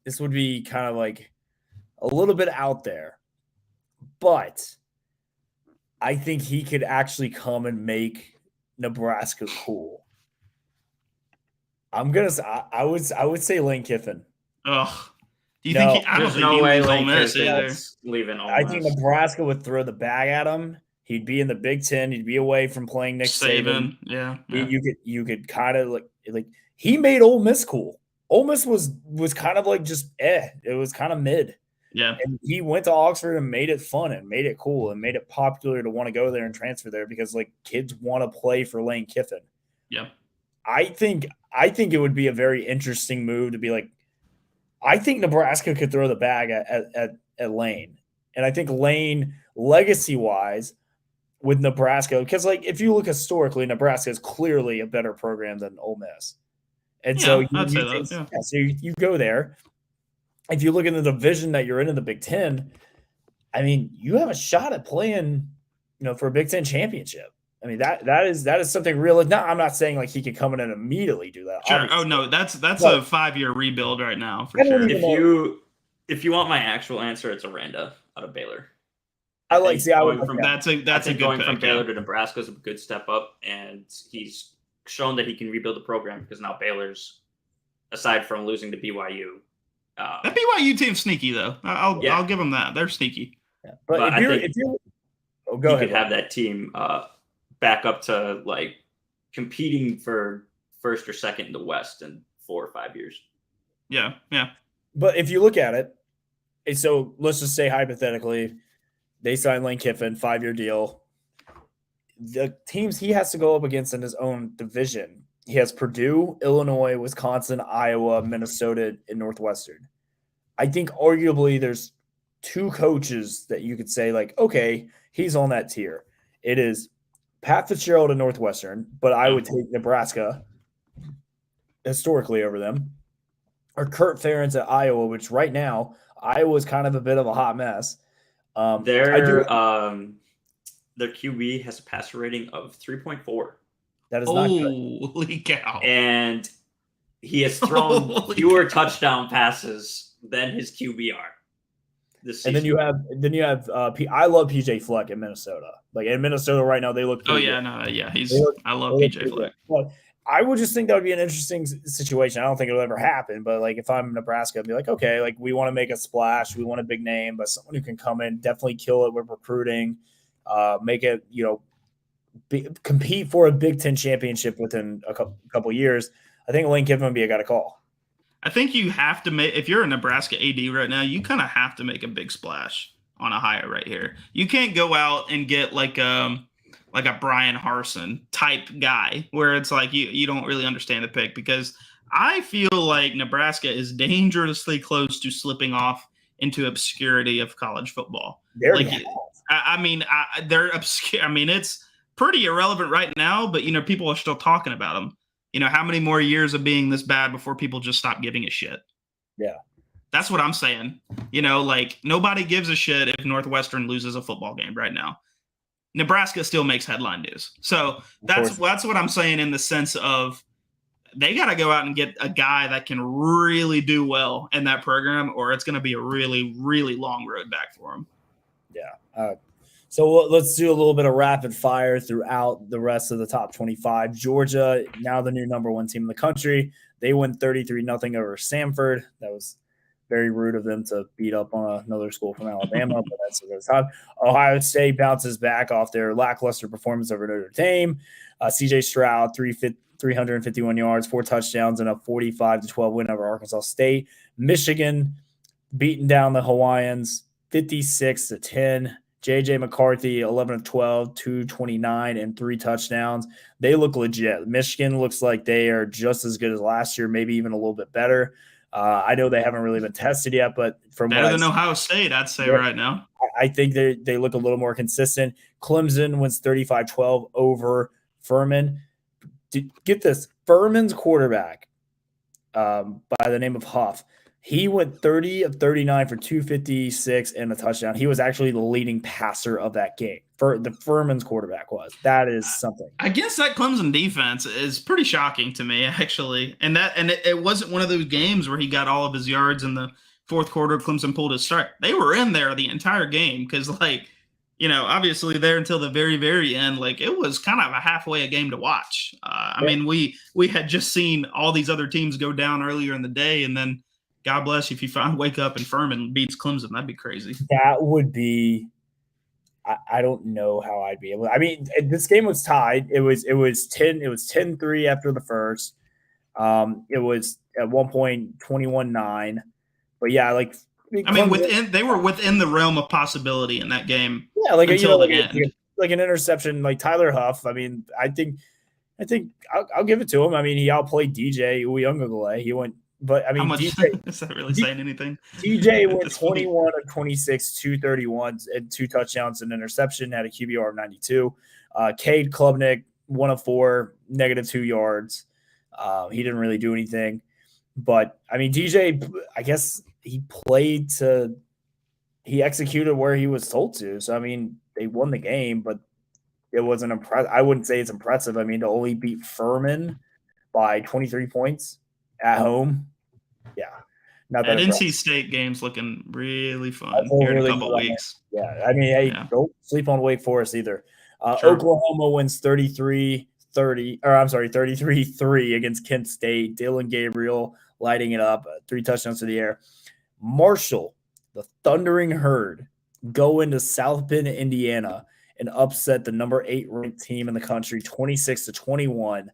kind of like a little bit out there, but I think he could actually come and make Nebraska cool. I would say Lane Kiffin.
Ugh. Do you think I don't think
no way Lane
Kiffin's
leaving Ole Miss.
I think Nebraska would throw the bag at him. He'd be in the Big Ten. He'd be away from playing Nick Saban.
Yeah.
You could kind of like he made Ole Miss cool. Ole Miss was kind of like just It was kind of mid.
Yeah.
And he went to Oxford and made it fun and made it cool and made it popular to want to go there and transfer there because like kids want to play for Lane Kiffin.
Yeah.
I think it would be a very interesting move to be like, I think Nebraska could throw the bag at Lane. And I think Lane, legacy-wise, with Nebraska, because like if you look historically, Nebraska is clearly a better program than Ole Miss. And so you go there. If you look in the division that you're in the Big Ten, I mean, you have a shot at playing, for a Big Ten championship. I mean, that is something real. No, I'm not saying like he could come in and immediately do that.
Sure. Oh no, that's a 5-year rebuild right now for sure.
If you want my actual answer, it's Aranda out of Baylor.
That's a good pick.
Going from Baylor to Nebraska is a good step up, and he's shown that he can rebuild the program because now Baylor's, aside from losing to BYU.
That BYU team's sneaky though. I'll give them that. They're sneaky.
Yeah. But if you
go ahead, could have that team back up to like competing for first or second in the West in 4 or 5 years.
Yeah.
But if you look at it, so let's just say hypothetically, they sign Lane Kiffin, 5-year deal. The teams he has to go up against in his own division, he has Purdue, Illinois, Wisconsin, Iowa, Minnesota, and Northwestern. I think arguably there's 2 coaches that you could say like, okay, he's on that tier. It is Pat Fitzgerald at Northwestern, but I would take Nebraska historically over them, or Kurt Ferentz at Iowa, which right now Iowa's kind of a bit of a hot mess.
Their QB has a passer rating of 3.4.
That is not
good. Holy cow!
And he has thrown fewer touchdown passes than his QB are.
And then you have I love PJ Fleck in Minnesota. Like in Minnesota right now, they look.
I love PJ Fleck.
But I would just think that would be an interesting situation. I don't think it'll ever happen, but like if I'm Nebraska, I'd be like, okay, like we want to make a splash, we want a big name, but someone who can come in, definitely kill it with recruiting, make it, compete for a Big Ten championship within a couple years. I think Lane Kiffin would be a guy to call.
I think you have to make, if you're a Nebraska AD right now, you kind of have to make a big splash on a hire right here. You can't go out and get like a Brian Harsin type guy where it's like you don't really understand the pick, because I feel like Nebraska is dangerously close to slipping off into obscurity of college football. They're obscure. I mean, it's pretty irrelevant right now, but people are still talking about them. How many more years of being this bad before people just stop giving a shit?
Yeah.
That's what I'm saying. Like nobody gives a shit if Northwestern loses a football game right now. Nebraska still makes headline news. So that's what I'm saying in the sense of they got to go out and get a guy that can really do well in that program, or it's going to be a really, really long road back for him.
Yeah. So let's do a little bit of rapid fire throughout the rest of the top 25. Georgia, now the new number 1 team in the country. They win 33-0 over Samford. That was very rude of them to beat up on another school from Alabama, but that's the time. Ohio State bounces back off their lackluster performance over Notre Dame. CJ Stroud, 351 yards, 4 touchdowns, and a 45-12 win over Arkansas State. Michigan beating down the Hawaiians 56-10. JJ McCarthy, 11 of 12, 229, and 3 touchdowns. They look legit. Michigan looks like they are just as good as last year, maybe even a little bit better. I know they haven't really been tested yet, but from
better than Ohio State, I'd say right now.
I think they look a little more consistent. Clemson wins 35-12 over Furman. Get this, Furman's quarterback by the name of Huff. He went 30 of 39 for 256 and a touchdown. He was actually the leading passer of that game. The Furman's quarterback was. That is something.
I guess that Clemson defense is pretty shocking to me, actually. And it wasn't one of those games where he got all of his yards in the fourth quarter. Clemson pulled his start. They were in there the entire game because, obviously there until the very, very end, it was kind of a halfway a game to watch. I mean, we had just seen all these other teams go down earlier in the day, and then God bless you if you wake up and Furman beats Clemson. That'd be crazy.
That would be. I don't know how I'd be able. I mean, this game was tied. It was 10-3 after the first. It was at one point 21-9. But yeah,
they were within the realm of possibility in that game.
Yeah, until the end. Like an interception, like Tyler Huff. I mean, I think I'll give it to him. I mean, he outplayed DJ Uyunglele. He went. But I mean, DJ,
is that really saying anything?
DJ went 21 of 26, 231, and 2 touchdowns and interception, had a QBR of 92. Cade Klubnik, 1 of 4, -2 yards. He didn't really do anything. But I mean, DJ, I guess he executed where he was told to. So I mean, they won the game, but it wasn't impressive. I wouldn't say it's impressive. I mean, to only beat Furman by 23 points at home. Yeah.
Not that NC State game's looking really fun here in a couple weeks.
Yeah. I mean, hey, don't sleep on Wake Forest either. Sure. Oklahoma wins 33-3 against Kent State. Dylan Gabriel lighting it up, 3 touchdowns to the air. Marshall, the Thundering Herd, go into South Bend, Indiana, and upset the number 8 ranked team in the country, 26-21.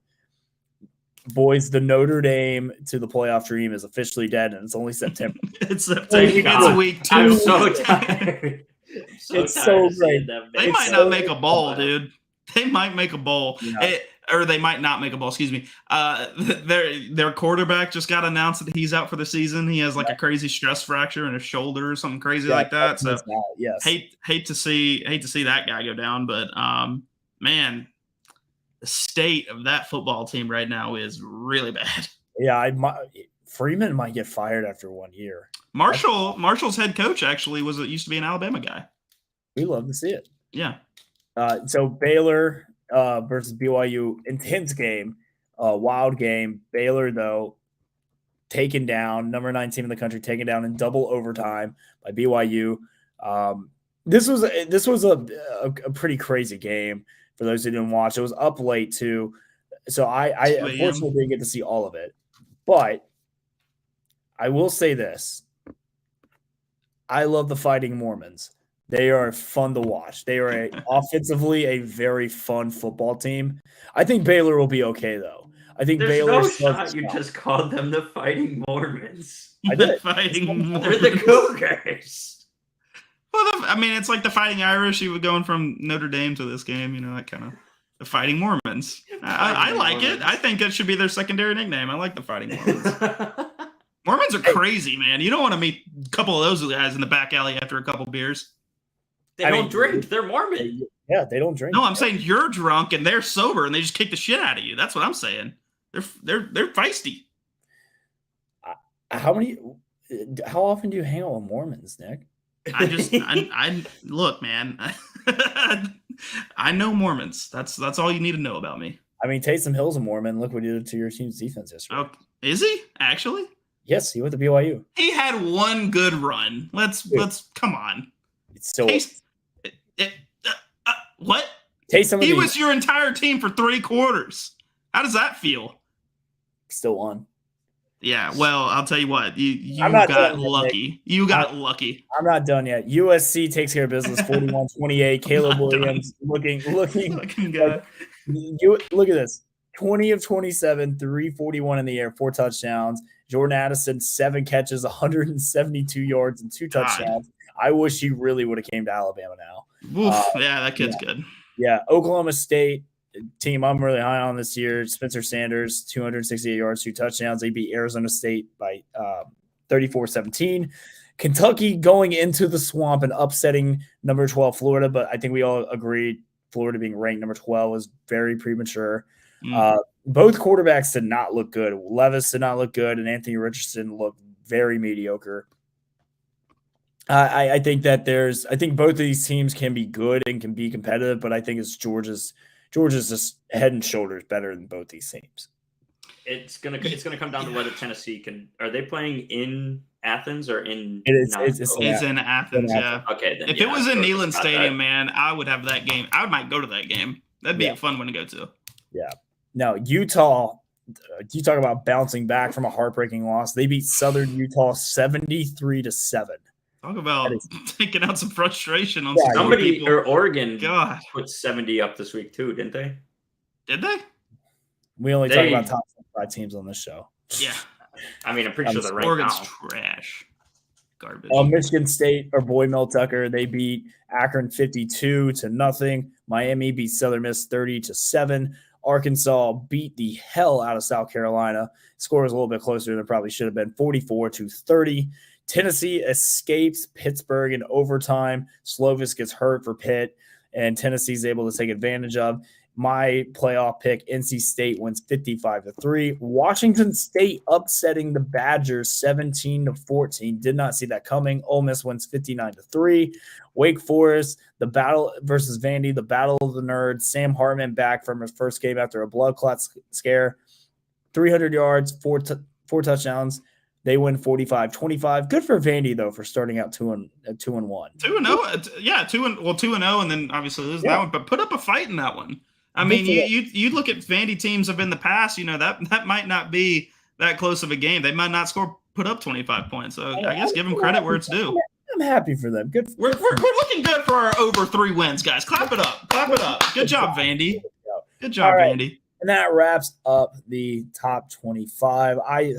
Boys, the Notre Dame to the playoff dream is officially dead, and it's only September.
It's September. It's week 2.
I'm so tired.
It's so great.
They might not make a bowl, dude. They might make a bowl. Yeah. Or they might not make a bowl. Excuse me. Their quarterback just got announced that he's out for the season. He has a crazy stress fracture in his shoulder or something crazy like that. So
yes.
hate to see that guy go down, but man, the state of that football team right now is really bad.
Yeah, Freeman might get fired after 1 year.
Marshall's head coach actually used to be an Alabama guy.
We love to see it.
Yeah.
So Baylor versus BYU, intense game, wild game. Baylor though taken down, number 9 team in the country, taken down in double overtime by BYU. This was a pretty crazy game. For those who didn't watch, it was up late too. So I unfortunately didn't get to see all of it. But I will say this. I love the Fighting Mormons. They are fun to watch. They are offensively a very fun football team. I think Baylor will be okay, though. I think Baylor.
No shot you just called them the Fighting Mormons.
I did.
They're the Cougars.
Well, I mean, it's like the Fighting Irish. You were going from Notre Dame to this game, that kind of the Fighting Mormons. I like it. I think it should be their secondary nickname. I like the Fighting Mormons. Mormons are crazy, man. You don't want to meet a couple of those guys in the back alley after a couple beers.
They don't drink. They're Mormon.
Yeah, they don't drink.
No, I'm saying you're drunk and they're sober and they just kick the shit out of you. That's what I'm saying. They're feisty.
How many? How often do you hang out with Mormons, Nick?
I look, man. I know Mormons. That's all you need to know about me.
I mean, Taysom Hill's a Mormon. Look what he did to your team's defense yesterday.
Oh, is he actually?
Yes, he went to BYU.
He had one good run. Let's come on.
It's still
what?
Taysom
he was your entire team for 3 quarters. How does that feel?
Still won.
Yeah, well, I'll tell you what. You got lucky. You got lucky.
I'm not done yet. USC takes care of business 41-28. Caleb Williams looking
good.
Look at this. 20 of 27, 341 in the air, 4 touchdowns. Jordan Addison, 7 catches, 172 yards, and 2 touchdowns. I wish he really would have came to Alabama now.
Oof, yeah, that kid's good.
Yeah, Oklahoma State team I'm really high on this year. Spencer Sanders, 268 yards, 2 touchdowns. They beat Arizona State by 34-17. Kentucky going into the swamp and upsetting number 12 Florida, but I think we all agreed Florida being ranked number 12 was very premature. Both quarterbacks did not look good. Levis did not look good, and Anthony Richardson looked very mediocre. I think both of these teams can be good and can be competitive, but I think it's Georgia's just head and shoulders better than both these teams.
It's gonna come down to whether Tennessee can. Are they playing in Athens or in?
It's in Athens. Yeah.
Okay. Then,
if it was in Neyland Stadium, man, I would have that game. I might go to that game. That'd be a fun one to go to.
Yeah. Now Utah. You talk about bouncing back from a heartbreaking loss. They beat Southern Utah 73-7.
Talk about taking out some frustration on
somebody
people.
Or Oregon put 70 up this week too, didn't they?
Did they?
We only talk about top 5 teams on this show.
Yeah.
I mean, I'm pretty sure they're right
Oregon's
now.
Trash. Garbage.
Michigan State, our boy Mel Tucker, they beat Akron 52-0. Miami beat Southern Miss 30-7. Arkansas beat the hell out of South Carolina. Score was a little bit closer than it probably should have been, 44-30. Tennessee escapes Pittsburgh in overtime. Slovis gets hurt for Pitt, and Tennessee's able to take advantage of. My playoff pick, NC State wins 55-3. Washington State upsetting the Badgers 17-14. Did not see that coming. Ole Miss wins 59-3. Wake Forest, the battle versus Vandy, the battle of the nerds. Sam Hartman back from his first game after a blood clot scare. 300 yards, 4 touchdowns. They win 45-25. Good for Vandy though for starting out 2-1.
2-0, yeah, 2-0, and then obviously lose that one. But put up a fight in that one. I mean, you look at Vandy teams of in the past. You know that might not be that close of a game. They might not put up 25 points. So I guess give them credit where it's due.
I'm happy for them. Good.
We're looking good for our over 3 wins, guys. Clap it up. Clap it up. Good job, Vandy. Good job, Vandy.
And that wraps up the top 25. I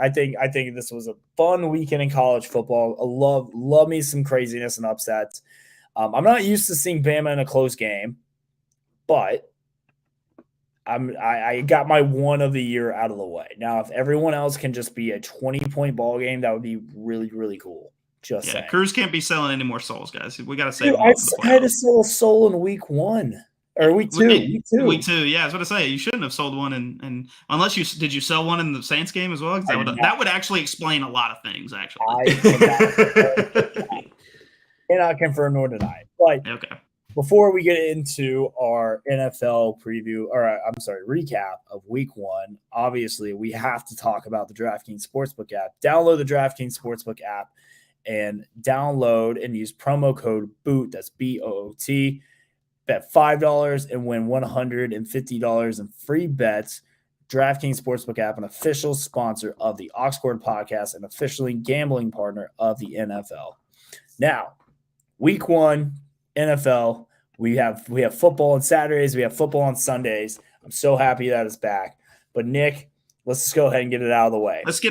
think this was a fun weekend in college football. I love me some craziness and upsets. I'm not used to seeing Bama in a close game, but I got my one of the year out of the way. Now, if everyone else can just be a 20-point ball game, that would be really, really cool. Just saying.
Cruz can't be selling any more souls, guys. We got to save them.
I had to sell a soul in week 1. Or week 2.
Week 2, yeah. I was going to say, you shouldn't have sold one. And unless did you sell one in the Saints game as well? That would actually explain a lot of things, actually.
I cannot confirm nor deny. But
okay.
Before we get into our NFL preview, recap of week 1, obviously we have to talk about the DraftKings Sportsbook app. Download the DraftKings Sportsbook app and download and use promo code BOOT. That's BOOT. Bet $5 and win $150 in free bets. DraftKings Sportsbook app, an official sponsor of the Oxford podcast and officially gambling partner of the NFL. Now, week 1, NFL. We have football on Saturdays. We have football on Sundays. I'm so happy that it's back. But Nick, let's just go ahead and get it out of the way.
Let's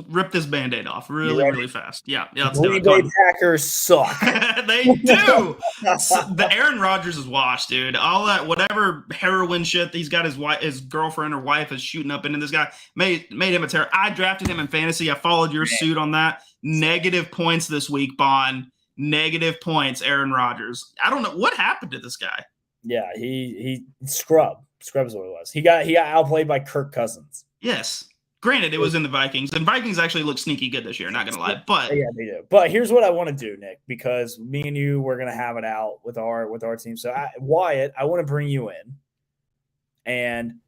rip this Band-Aid off really fast. Yeah, let's do it.
Green Bay Packers suck.
They do. The Aaron Rodgers is washed, dude. All that whatever heroin shit he's got his girlfriend or wife is shooting up into this guy made him a terror. I drafted him in fantasy. I followed your suit on that. Negative points this week, Bond. Negative points, Aaron Rodgers. I don't know what happened to this guy.
Yeah, he scrub is what it was. He got outplayed by Kirk Cousins.
Yes. Granted, it was in the Vikings, and Vikings actually look sneaky good this year. Not gonna lie, but
yeah, they do. But here's what I want to do, Nick, because me and you we're gonna have it out with our team. So Wyatt, I want to bring you in, and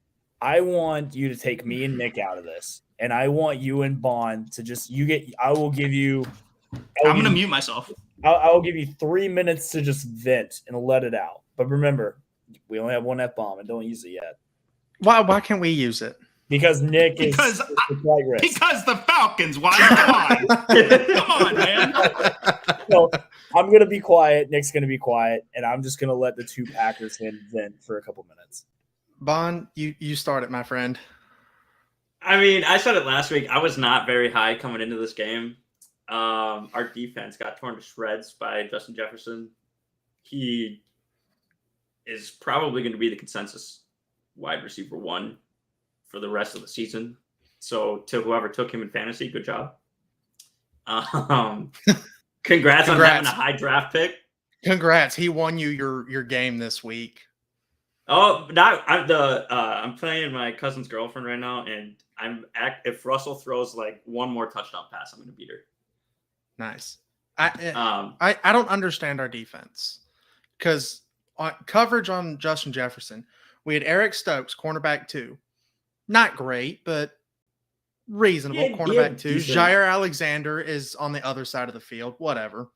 I want you to take me and Nick out of this, and I want you and Bond to just I will give you.
I'm gonna mute myself.
I will give you 3 minutes to just vent and let it out. But remember, we only have one F-bomb and don't use it yet.
Why can't we use it?
Because Nick
because the Falcons. Why? Come on, man.
So I'm going to be quiet. Nick's going to be quiet. And I'm just going to let the two Packers vent for a couple minutes.
Bond, you start it, my friend.
I mean, I said it last week. I was not very high coming into this game. Our defense got torn to shreds by Justin Jefferson. He is probably going to be the consensus wide receiver 1 for the rest of the season. So to whoever took him in fantasy, good job. Congrats on having a high draft pick.
Congrats. He won you your game this week.
Oh, I'm playing my cousin's girlfriend right now, and if Russell throws like one more touchdown pass, I'm going to beat her.
Nice. I don't understand our defense because coverage on Justin Jefferson, we had Eric Stokes, cornerback 2. Not great, but reasonable. Cornerback 2. Jair Alexander is on the other side of the field. Whatever.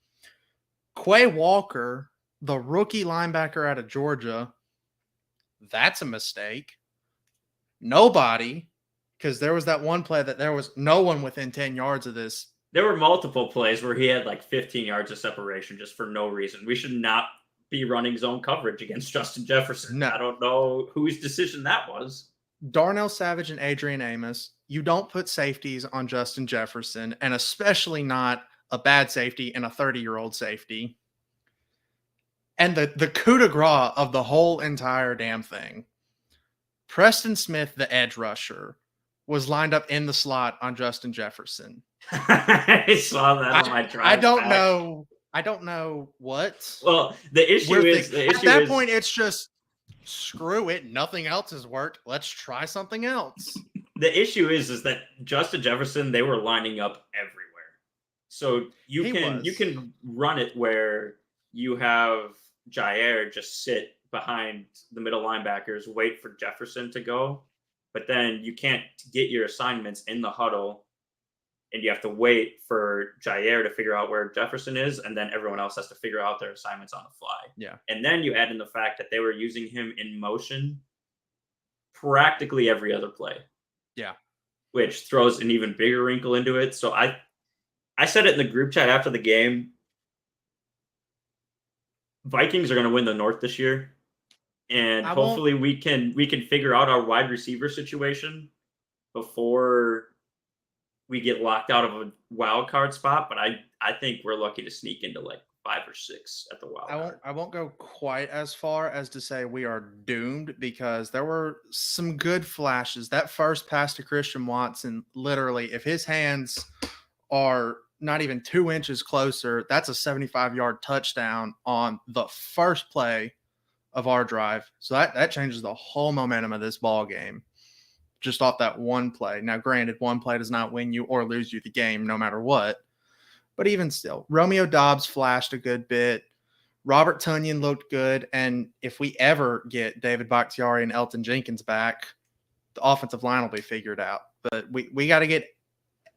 Quay Walker, the rookie linebacker out of Georgia, that's a mistake. Nobody, because there was that one play that there was no one within 10 yards of this.
There were multiple plays where he had like 15 yards of separation just for no reason. We should not be running zone coverage against Justin Jefferson. No. I don't know whose decision that was.
Darnell Savage and Adrian Amos, you don't put safeties on Justin Jefferson, and especially not a bad safety and a 30-year-old safety. And the coup de grace of the whole entire damn thing, Preston Smith, the edge rusher, was lined up in the slot on Justin Jefferson.
I saw that on my drive.
I don't know what.
Well, the issue is
at that point it's just screw it. Nothing else has worked. Let's try something else.
The issue is that Justin Jefferson, they were lining up everywhere. So you can run it where you have Jair just sit behind the middle linebackers, wait for Jefferson to go, but then you can't get your assignments in the huddle, and you have to wait for Jair to figure out where Jefferson is, and then everyone else has to figure out their assignments on the fly.
Yeah.
And then you add in the fact that they were using him in motion practically every other play.
Yeah.
Which throws an even bigger wrinkle into it. So I said it in the group chat after the game. Vikings are going to win the North this year. And hopefully we can figure out our wide receiver situation before we get locked out of a wild card spot, but I think we're lucky to sneak into like 5 or 6 at the wild card.
I won't go quite as far as to say we are doomed, because there were some good flashes. That first pass to Christian Watson, literally, if his hands are not even 2 inches closer, that's a 75-yard touchdown on the first play of our drive. So that changes the whole momentum of this ball game. Just off that one play. Now, granted, one play does not win you or lose you the game, no matter what. But even still, Romeo Doubs flashed a good bit. Robert Tonyan looked good. And if we ever get David Bakhtiari and Elton Jenkins back, the offensive line will be figured out. But we got to get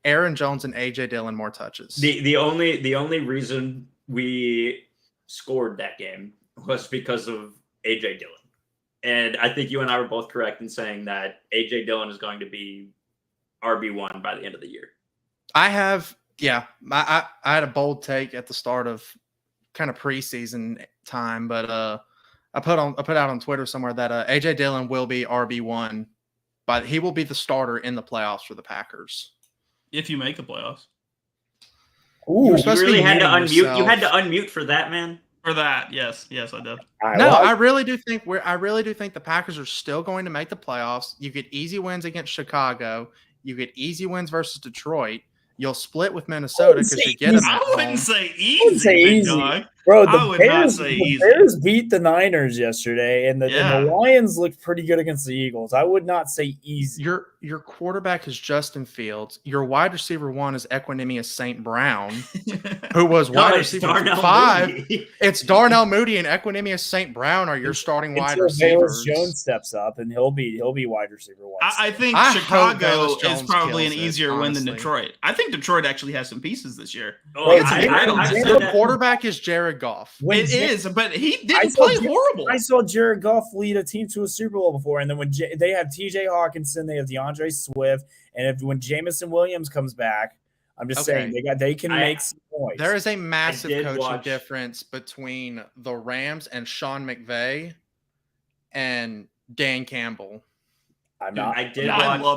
Aaron Jones and A.J. Dillon more touches.
The only reason we scored that game was because of A.J. Dillon. And I think you and I were both correct in saying that A.J. Dillon is going to be RB1 by the end of the year.
I had a bold take at the start of kind of preseason time, but I put out on Twitter somewhere that A.J. Dillon will be RB1, but he will be the starter in the playoffs for the Packers.
If you make the playoffs.
Ooh, you really had to unmute. Yourself. You had to unmute for that, man.
For that, yes, I did.
No, I really do think the Packers are still going to make the playoffs. You get easy wins against Chicago. You get easy wins versus Detroit. You'll split with Minnesota because you get them.
I wouldn't say easy. Dog.
Bro,
the
Bears beat the Niners yesterday, and the Lions looked pretty good against the Eagles. I would not say easy.
Your quarterback is Justin Fields. Your wide receiver 1 is Equanimeous St. Brown, who was wide receiver 5. Moody. It's Darnell Moody and Equanimeous St. Brown are your starting wide receivers.
Jones steps up, and he'll be wide receiver 1.
I think Chicago is probably an easier win than Detroit. I think Detroit actually has some pieces this year.
The quarterback is Jared Goff.
It is, but he didn't play horrible.
I saw Jared Goff lead a team to a Super Bowl before, and then when they have T.J. Hawkinson, they have DeAndre Swift, and when Jamison Williams comes back, I'm just saying they can make some points.
There is a massive coaching difference between the Rams and Sean McVay and Dan Campbell.
I love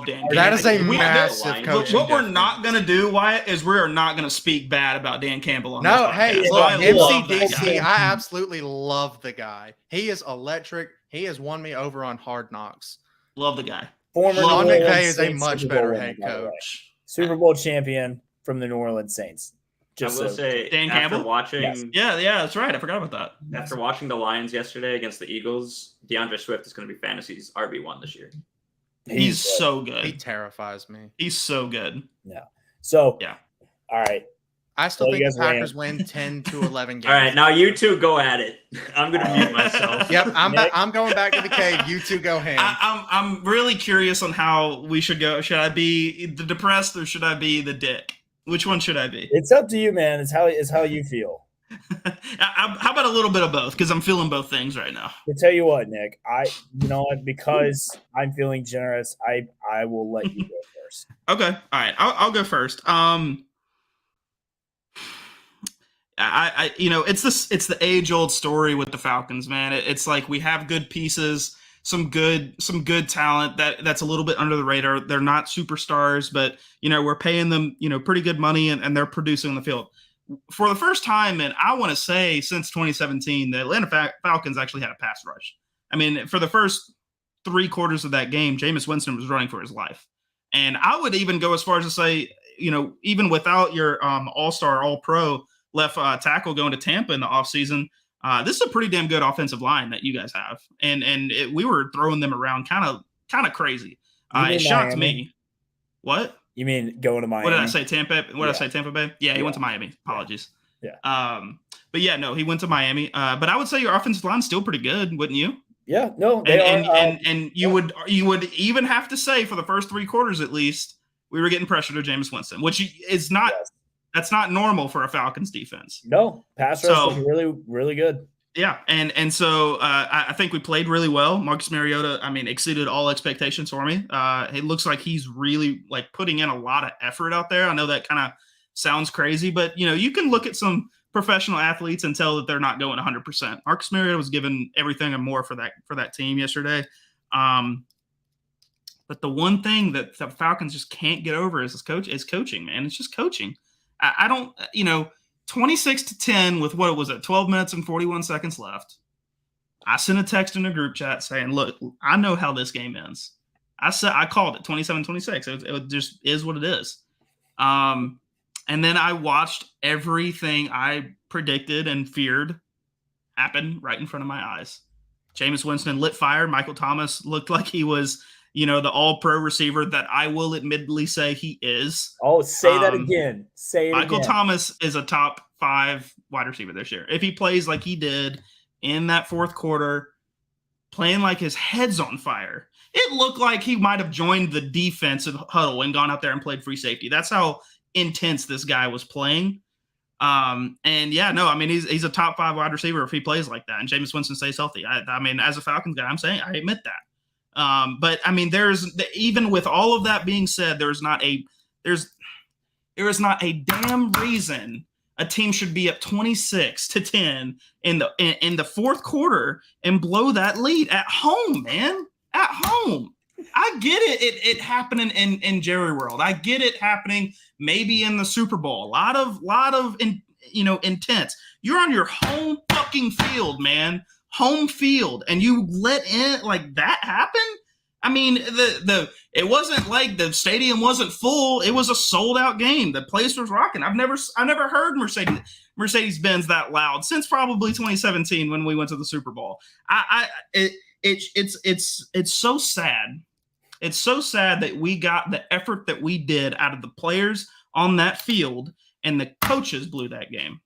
Dan Campbell.
That is a massive coaching
What we're not going to do, Wyatt, is we are not going to speak bad about Dan Campbell on this
podcast. Look, MCDC, I absolutely love the guy. He is electric. He has won me over on Hard Knocks.
Love the guy.
Sean McVay is a much better head coach.
Super Bowl champion from the New Orleans Saints.
I will say,
Dan Campbell watching. Yeah, that's right. I forgot about that.
After watching the Lions yesterday against the Eagles, DeAndre Swift is going to be fantasy's RB1 this year.
He's so good.
He terrifies me.
He's so good.
Yeah. So all right.
I still think the Packers win 10-11 games.
All right, now you two go at it. I'm going to mute myself.
Yep, I'm going back to the cave. You two go ham.
I'm really curious on how we should go. Should I be the depressed or should I be the dick? Which one should I be?
It's up to you, man. It's how you feel.
How about a little bit of both? Because I'm feeling both things right now.
To tell you what, Nick, because I'm feeling generous, I will let you go first.
Okay, all right, I'll go first. It's the age-old story with the Falcons, man. It's like we have good pieces, some good talent that's a little bit under the radar. They're not superstars, but we're paying them pretty good money, and they're producing on the field. For the first time, and I want to say since 2017, the Atlanta Falcons actually had a pass rush. I mean, for the first 3 quarters of that game, Jameis Winston was running for his life. And I would even go as far as to say, even without your all-star, all-pro left tackle going to Tampa in the offseason, this is a pretty damn good offensive line that you guys have. And we were throwing them around kind of crazy. It shocked me. What?
You mean going to Miami?
What did I say? Tampa? What did I say? Tampa Bay? Yeah, he went to Miami. Apologies.
Yeah.
But yeah, no, he went to Miami. But I would say your offensive line's still pretty good, wouldn't you?
Yeah. No.
And you would even have to say for the first 3 quarters at least we were getting pressure to Jameis Winston, which is not. Yes. That's not normal for a Falcons defense.
No, pass rush was really, really good.
Yeah, and so I think we played really well. Marcus Mariota, exceeded all expectations for me. It looks like he's really putting in a lot of effort out there. I know that kind of sounds crazy, but you can look at some professional athletes and tell that they're not going 100%. Marcus Mariota was given everything and more for that team yesterday. But the one thing that the Falcons just can't get over is coaching, man. It's just coaching. I don't, 26-10 with what was it, 12 minutes and 41 seconds left. I sent a text in a group chat saying, look, I know how this game ends. I called it 27-26. It just is what it is. And then I watched everything I predicted and feared happen right in front of my eyes. Jameis Winston lit fire. Michael Thomas looked like he was the all-pro receiver that I will admittedly say he is.
Oh, say that again.
Michael Thomas is a top 5 wide receiver this year. If he plays like he did in that 4th quarter, playing like his head's on fire, it looked like he might have joined the defensive huddle and gone out there and played free safety. That's how intense this guy was playing. He's a top 5 wide receiver if he plays like that, and Jameis Winston stays healthy. As a Falcons guy, I'm saying I admit that. But there's even with all of that being said, there is not a damn reason a team should be up 26-10 in the 4th quarter and blow that lead at home, man. At home. I get it happening in Jerry World. I get it happening maybe in the Super Bowl. A lot of intense. You're on your home fucking field, man. Home field, and you let in like that happen. I mean, it wasn't like the stadium wasn't full. It was a sold out game. The place was rocking. I never heard Mercedes-Benz that loud since probably 2017 when we went to the Super Bowl. It's so sad. It's so sad that we got the effort that we did out of the players on that field and the coaches blew that game.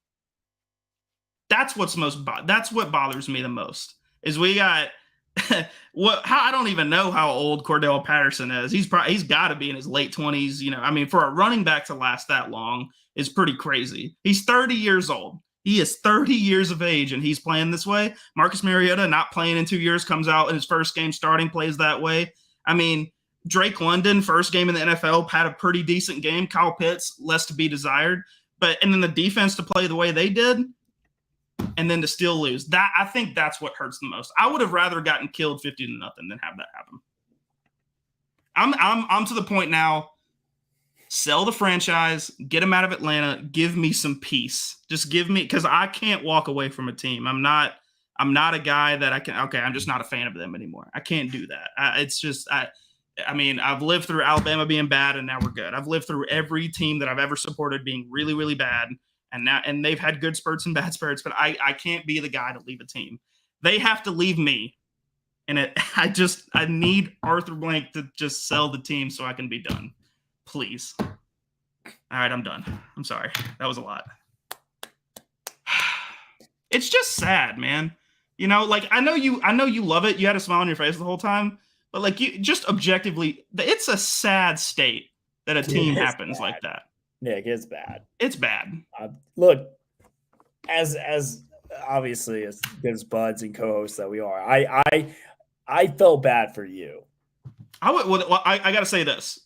That's what bothers me the most is we got I don't even know how old Cordell Patterson is. He's got to be in his late 20s. You know, I mean, for a running back to last that long is pretty crazy. He's 30 years old. He is 30 years of age, and he's playing this way. Marcus Mariota, not playing in 2 years, comes out in his first game starting, plays that way. I mean, Drake London, first game in the NFL, had a pretty decent game. Kyle Pitts, less to be desired. And then the defense to play the way they did, and then to still lose. I think that's what hurts the most. I would have rather gotten killed 50-0 than have that happen. I'm to the point now. Sell the franchise, get him out of Atlanta, give me some peace. Just give me, because I can't walk away from a team. I'm not a guy that I'm just not a fan of them anymore. I can't do that. I mean, I've lived through Alabama being bad, and now we're good. I've lived through every team that I've ever supported being really, really bad, and they've had good spurts and bad spurts, but I can't be the guy to leave a team. They have to leave me, and I need Arthur Blank to just sell the team so I can be done. Please. All right, I'm done. I'm sorry. That was a lot. It's just sad, man. You know, like I know you love it. You had a smile on your face the whole time, but like you just objectively, it's a sad state that a team happens like that.
Nick, it's bad.
It's bad.
Look, as obviously as good as buds and co-hosts that we are, I felt bad for you.
I got to say this.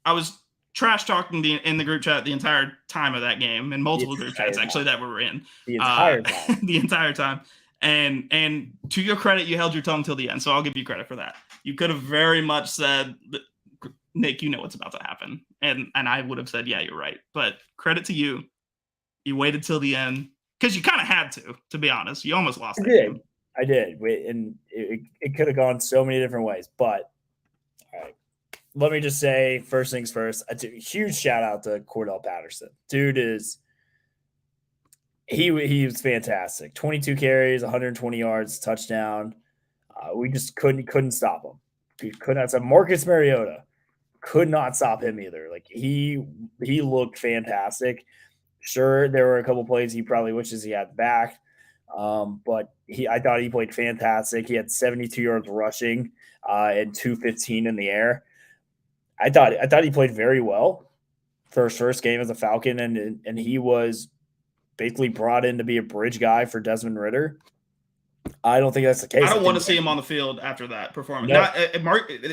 I was trash talking in the group chat the entire time of that game, and multiple group chats actually that we were in
the entire time.
The entire time. And to your credit, you held your tongue till the end, so I'll give you credit for that. You could have very much said, Nick, you know what's about to happen, and I would have said, yeah, you're right. But credit to you, you waited till the end because you kind of had to be honest. You almost lost that game.
I did, and it could have gone so many different ways, but. All right. Let me just say, first things first, a huge shout out to Cordell Patterson. Dude he was fantastic. 22 carries, 120 yards, touchdown. We just couldn't stop him. We could not stop Marcus Mariota. Could not stop him either. Like he looked fantastic. Sure, there were a couple plays he probably wishes he had back. But I thought he played fantastic. He had 72 yards rushing and 215 in the air. I thought he played very well for his first game as a Falcon, and he was basically brought in to be a bridge guy for Desmond Ridder. I don't think that's the case.
I don't want to see him on the field after that performance. No.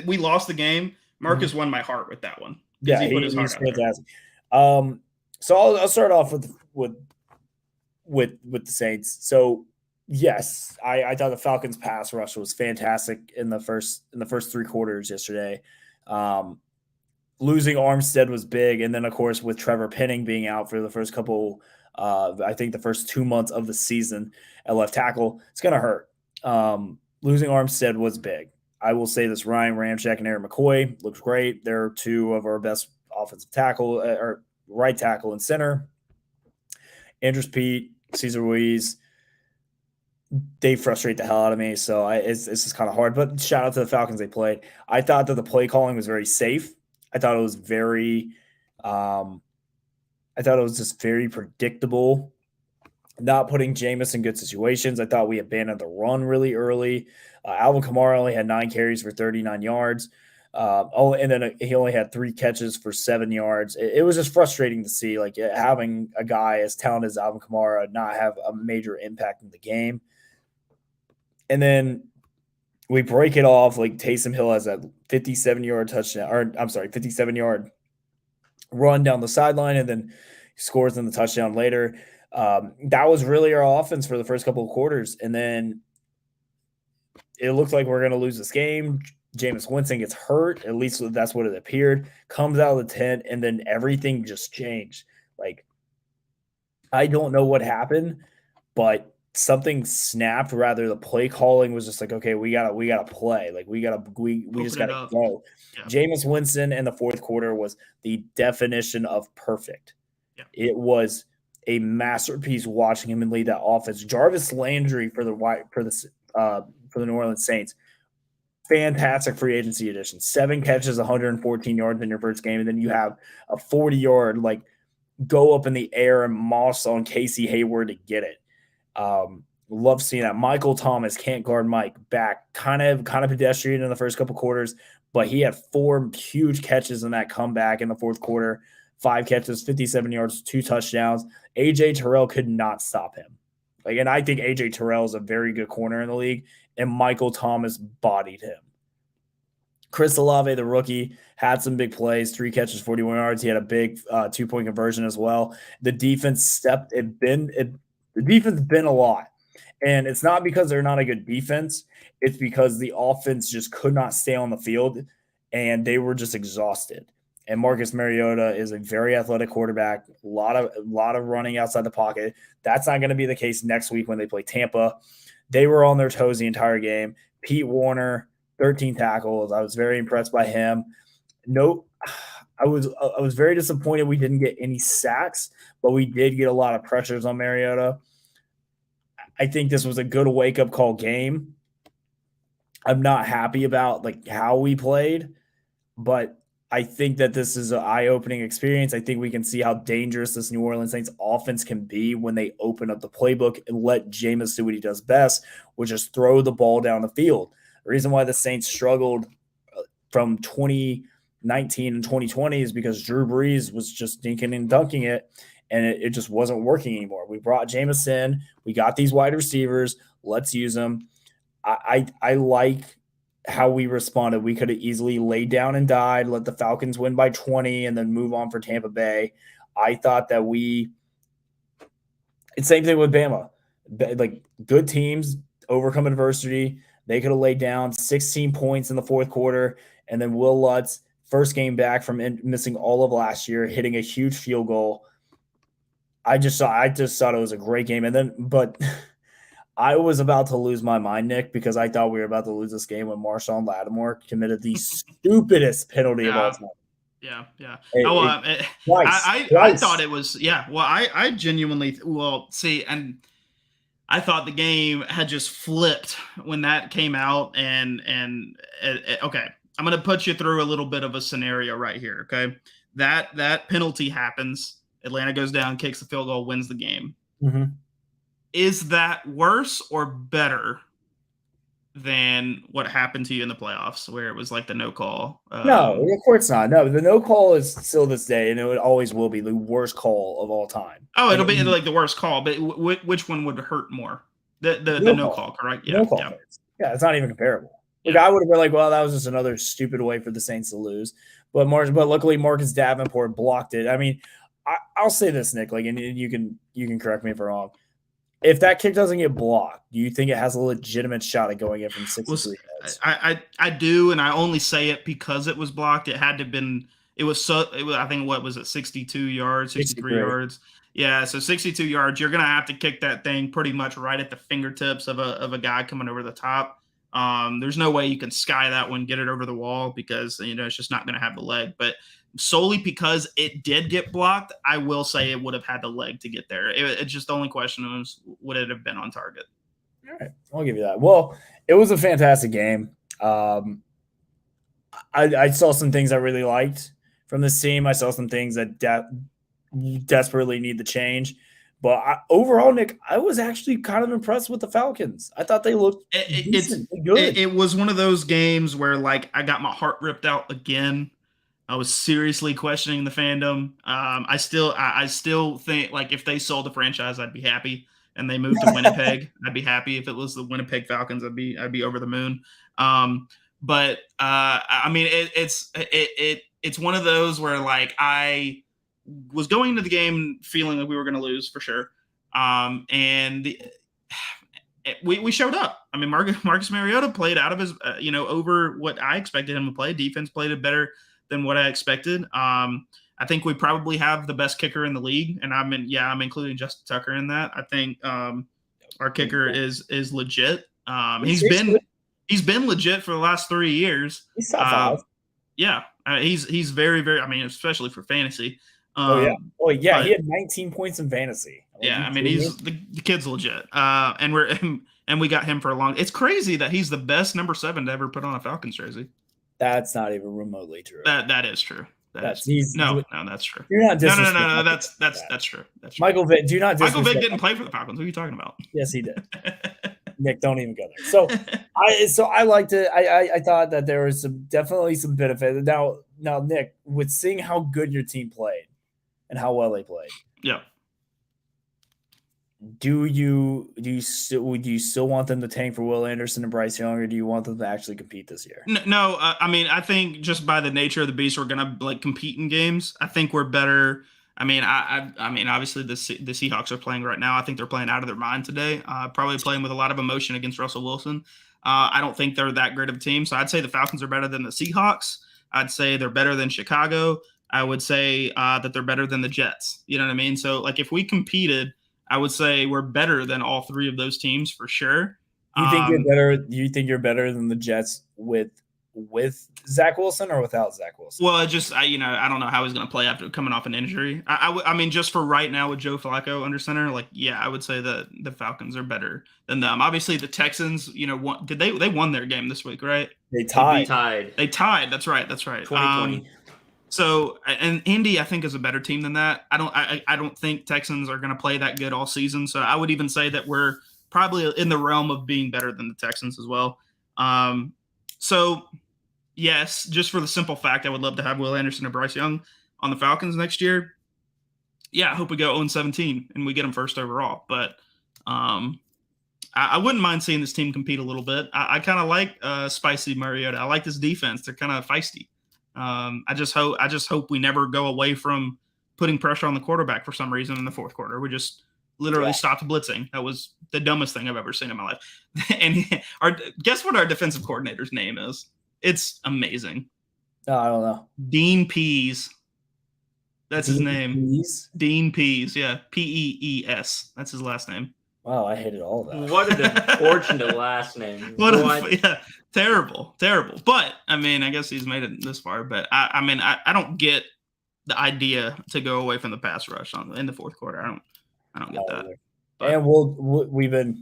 We lost the game. Marcus won my heart with that one.
Yeah,
he put his heart out
fantastic. So I'll start off with the Saints. So yes, I thought the Falcons' pass rush was fantastic in the first 3 quarters yesterday. Losing Armstead was big, and then of course with Trevor Penning being out for the first couple, I think the first 2 months of the season at left tackle, it's gonna hurt. Losing Armstead was big. I will say this: Ryan Ramczyk and Aaron McCoy looks great. They're 2 of our best offensive tackle or right tackle and center. Andrews Pete, Cesar Ruiz, they frustrate the hell out of me. So it's just kind of hard. But shout out to the Falcons, they played. I thought that the play calling was very safe. I thought it was just very predictable, not putting Jameis in good situations. I thought we abandoned the run really early. Alvin Kamara only had 9 carries for 39 yards. And then he only had 3 catches for 7 yards. It was just frustrating to see, like, having a guy as talented as Alvin Kamara not have a major impact in the game. And then we break it off. Like Taysom Hill has a 57-yard touchdown, or I'm sorry, 57-yard run down the sideline, and then scores in the touchdown later. That was really our offense for the first couple of quarters. And then it looked like we're going to lose this game. Jameis Winston gets hurt. At least that's what it appeared. Comes out of the tent, and then everything just changed. Like, I don't know what happened, but something snapped. Rather, the play calling was just like, okay, we gotta play. Like we just gotta go. Yeah. Jameis Winston in the fourth quarter was the definition of perfect. Yeah. It was a masterpiece watching him and lead that offense. Jarvis Landry for the New Orleans Saints. Fantastic free agency addition. 7 catches, 114 yards in your first game, and then you have a 40-yard like go up in the air and moss on Casey Hayward to get it. Love seeing that. Michael Thomas can't guard Mike back. Kind of pedestrian in the first couple quarters, but he had 4 huge catches in that comeback in the fourth quarter. 5 catches, 57 yards, 2 touchdowns. AJ Terrell could not stop him. And I think AJ Terrell is a very good corner in the league, and Michael Thomas bodied him. Chris Olave, the rookie, had some big plays, 3 catches, 41 yards. He had a big 2-point conversion as well. The defense the defense been a lot. And it's not because they're not a good defense. It's because the offense just could not stay on the field, and they were just exhausted. And Marcus Mariota is a very athletic quarterback, a lot of running outside the pocket. That's not going to be the case next week when they play Tampa. They were on their toes the entire game. Pete Warner, 13 tackles. I was very impressed by him. I was very disappointed we didn't get any sacks, but we did get a lot of pressures on Mariota. I think this was a good wake-up call game. I'm not happy about how we played, but I think that this is an eye-opening experience. I think we can see how dangerous this New Orleans Saints offense can be when they open up the playbook and let Jameis do what he does best, which is throw the ball down the field. The reason why the Saints struggled from 2019 and 2020 is because Drew Brees was just dinking and dunking it, and it just wasn't working anymore. We brought Jameis in. We got these wide receivers. Let's use them. I like how we responded. We could have easily laid down and died, let the Falcons win by 20, and then move on for Tampa Bay. I thought that it's same thing with Bama. Good teams overcome adversity. They could have laid down 16 points in the fourth quarter, and then Will Lutz, first game back from missing all of last year, hitting a huge field goal. I just thought it was a great game. But I was about to lose my mind, Nick, because I thought we were about to lose this game when Marshawn Lattimore committed the stupidest penalty of all time.
Yeah. I thought it was, I genuinely, and I thought the game had just flipped when that came out. Okay, I'm going to put you through a little bit of a scenario right here. Okay. That penalty happens. Atlanta goes down, kicks the field goal, wins the game.
Mm-hmm.
Is that worse or better than what happened to you in the playoffs where it was like the no call?
No, of course not. No, the no call is still this day, and it always will be the worst call of all time.
Oh, it'll be like the worst call, but which one would hurt more? The no call, correct? Yeah,
no call. Yeah, it's not even comparable. I would have been like, well, that was just another stupid way for the Saints to lose. But luckily Marcus Davenport blocked it. I mean, I'll say this, Nick, and you can correct me if I'm wrong. If that kick doesn't get blocked, do you think it has a legitimate shot at going in from 63 yards?
I do, and I only say it because it was blocked. It had to have been. I think what was it, 62 yards, 63 yards. Yeah, so 62 yards. You're gonna have to kick that thing pretty much right at the fingertips of a guy coming over the top. There's no way you can sky that one, get it over the wall, because it's just not gonna have the leg. But solely because it did get blocked, I will say it would have had the leg to get there. It's just the only question was, would it have been on target?
All right, I'll give you that. Well, it was a fantastic game. I saw some things I really liked from this team. I saw some things that desperately need to change. But overall, Nick, I was actually kind of impressed with the Falcons. I thought they looked good.
It was one of those games where, I got my heart ripped out again. I was seriously questioning the fandom. I still think if they sold the franchise, I'd be happy, and they moved to Winnipeg, I'd be happy. If it was the Winnipeg Falcons, I'd be over the moon. But I mean, it's one of those where I was going into the game feeling like we were going to lose for sure, and we showed up. I mean, Marcus Mariota played out of his over what I expected him to play. Defense played it better than what I expected. I think we probably have the best kicker in the league, and I'm including Justin Tucker in that. I think Our kicker is legit. He's been legit for the last 3 years.
He's top 5.
Yeah, he's very, very. I mean, especially for fantasy.
He had 19 points in fantasy.
He's the kid's legit. And we got him for a long. It's crazy that he's the best number 7 to ever put on a Falcons jersey.
That's not even remotely true.
That is true. That's true.
You're not
no. That's true.
Michael Vick, do not.
Michael Vick didn't play for the Falcons. What are you talking about?
Yes, he did. Nick, don't even go there. So I liked it. I thought that there was definitely some benefit. Now, Nick, with seeing how good your team played and how well they played,
yeah.
Do you still want them to tank for Will Anderson and Bryce Young, or do you want them to actually compete this year?
No. I think just by the nature of the beast, we're gonna compete in games. I think we're better. I mean, obviously the Seahawks are playing right now. I think they're playing out of their mind today. Probably playing with a lot of emotion against Russell Wilson. I don't think they're that great of a team. So I'd say the Falcons are better than the Seahawks. I'd say they're better than Chicago. I would say that they're better than the Jets. You know what I mean? So if we competed, I would say we're better than all 3 of those teams for sure.
You think you're better? Do you think you're better than the Jets with Zach Wilson or without Zach Wilson?
Well, I don't know how he's going to play after coming off an injury. I mean, just for right now with Joe Flacco under center, I would say that the Falcons are better than them. Obviously, the Texans, they won their game this week, right?
They tied.
They tied. That's right.
2020.
So, and Indy, I think, is a better team than that. I don't think Texans are going to play that good all season. So I would even say that we're probably in the realm of being better than the Texans as well. So, yes, just for the simple fact, I would love to have Will Anderson and Bryce Young on the Falcons next year. Yeah, I hope we go 0-17 and we get them first overall. But I wouldn't mind seeing this team compete a little bit. I kind of like Spicy Mariota. I like this defense. They're kind of feisty. I just hope we never go away from putting pressure on the quarterback for some reason in the fourth quarter. We just literally stopped blitzing. That was the dumbest thing I've ever seen in my life. And guess what our defensive coordinator's name is? It's amazing.
No, I don't know.
Dean Pease. That's his name.
Pease?
Dean Pease. Yeah. Pees. That's his last name.
Wow, I hated all of that.
What an unfortunate last name.
Terrible. But I mean, I guess he's made it this far. But I don't get the idea to go away from the pass rush in the fourth quarter. I don't get that. But.
And we've been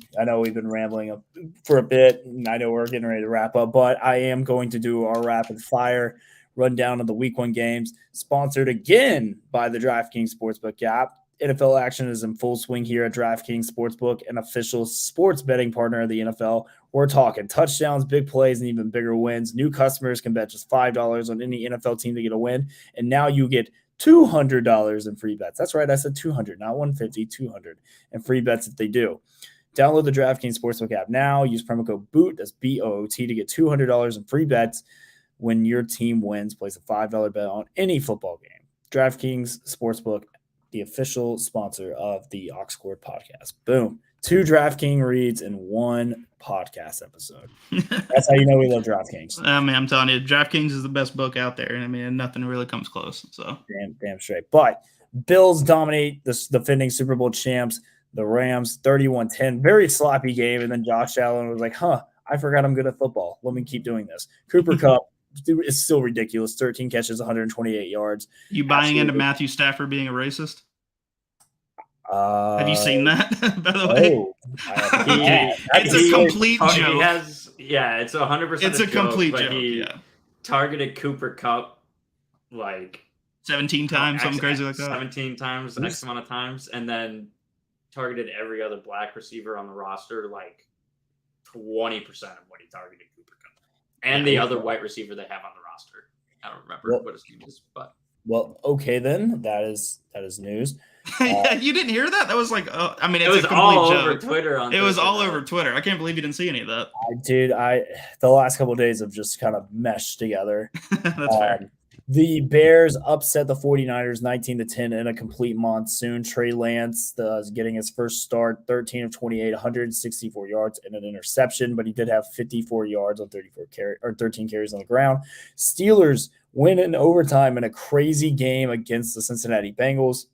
rambling for a bit, and I know we're getting ready to wrap up, but I am going to do our rapid fire rundown of the week 1 games, sponsored again by the DraftKings Sportsbook app. NFL action is in full swing here at DraftKings Sportsbook, an official sports betting partner of the NFL. We're talking touchdowns, big plays, and even bigger wins. New customers can bet just $5 on any NFL team to get a win, and now you get $200 in free bets. That's right, I said 200, not 150, 200 in free bets if they do. Download the DraftKings Sportsbook app now. Use promo code BOOT, that's B-O-O-T, to get $200 in free bets when your team wins. Place a $5 bet on any football game. DraftKings Sportsbook, the official sponsor of the Ox Court podcast. Boom. 2 DraftKings reads in 1 podcast episode. That's how you know we love DraftKings.
I'm telling you, DraftKings is the best book out there. And I mean, nothing really comes close. So
damn straight. But Bills dominate the defending Super Bowl champs, the Rams, 31-10. Very sloppy game. And then Josh Allen was like, I forgot I'm good at football. Let me keep doing this. Cooper Kupp is still ridiculous. 13 catches, 128 yards.
You buying into Matthew Stafford being a racist? Have you seen that, by the way? It's a complete joke.
It's 100%.
It's a complete joke.
He targeted Cooper Kupp
17 times, something crazy like that.
17 times, X amount of times, and then targeted every other black receiver on the roster 20% of what he targeted Cooper Kupp, and the other white receiver they have on the roster. I don't remember what his name is, but.
Well, okay then. That is news.
You didn't hear that? That was it's
it was all over Twitter.
It was all over Twitter. I can't believe you didn't see any of that.
The last couple of days have just kind of meshed together.
That's fair.
The Bears upset the 49ers 19-10 in a complete monsoon. Trey Lance is getting his first start, 13 of 28, 164 yards and an interception, but he did have 54 yards on 13 carries on the ground. Steelers win in overtime in a crazy game against the Cincinnati Bengals.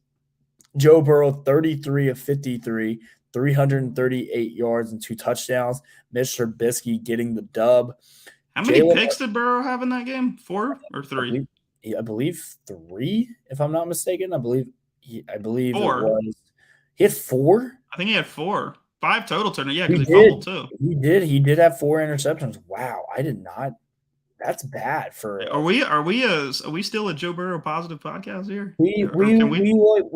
Joe Burrow, 33 of 53, 338 yards and 2 touchdowns. Mitch Trubisky getting the dub.
How many picks did Burrow have in that game? 4 or 3?
I believe 3, if I'm not mistaken. I believe
4.
It was. He had 4?
I think he had 4. 5 total turnovers. Yeah, because he fumbled too.
He did. He did have 4 interceptions. Wow, I did not. That's bad for.
Are we still a Joe Burrow positive podcast here?
We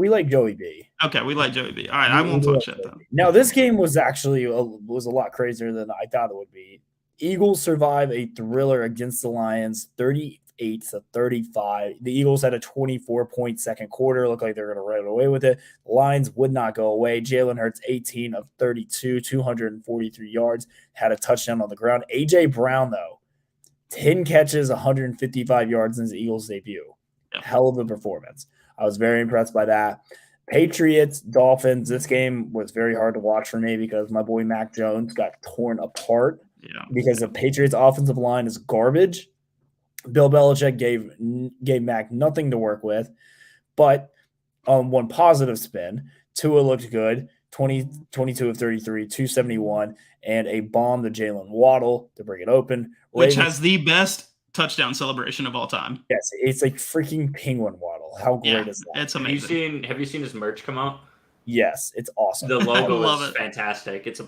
like Joey B.
Okay, we like Joey B. All right, I won't talk shit then.
Now this game was actually was a lot crazier than I thought it would be. Eagles survive a thriller against the Lions, 38-35. The Eagles had a 24-point second quarter. Looked like they were going to run away with it. The Lions would not go away. Jalen Hurts, 18 of 32, 243 yards, had a touchdown on the ground. A.J. Brown, though, 10 catches, 155 yards in his Eagles debut.
Yep.
Hell of a performance. I was very impressed by that. Patriots, Dolphins. This game was very hard to watch for me because my boy Mac Jones got torn apart because the Patriots' offensive line is garbage. Bill Belichick gave Mac nothing to work with. But on one positive spin, Tua looked good, 22 of 33, 271, and a bomb to Jalen Waddle to bring it open.
Which has the best touchdown celebration of all time.
Yes, it's like freaking penguin Waddle. How great is that?
It's amazing.
Have you seen his merch come out?
Yes, it's awesome.
The logo is fantastic. It's a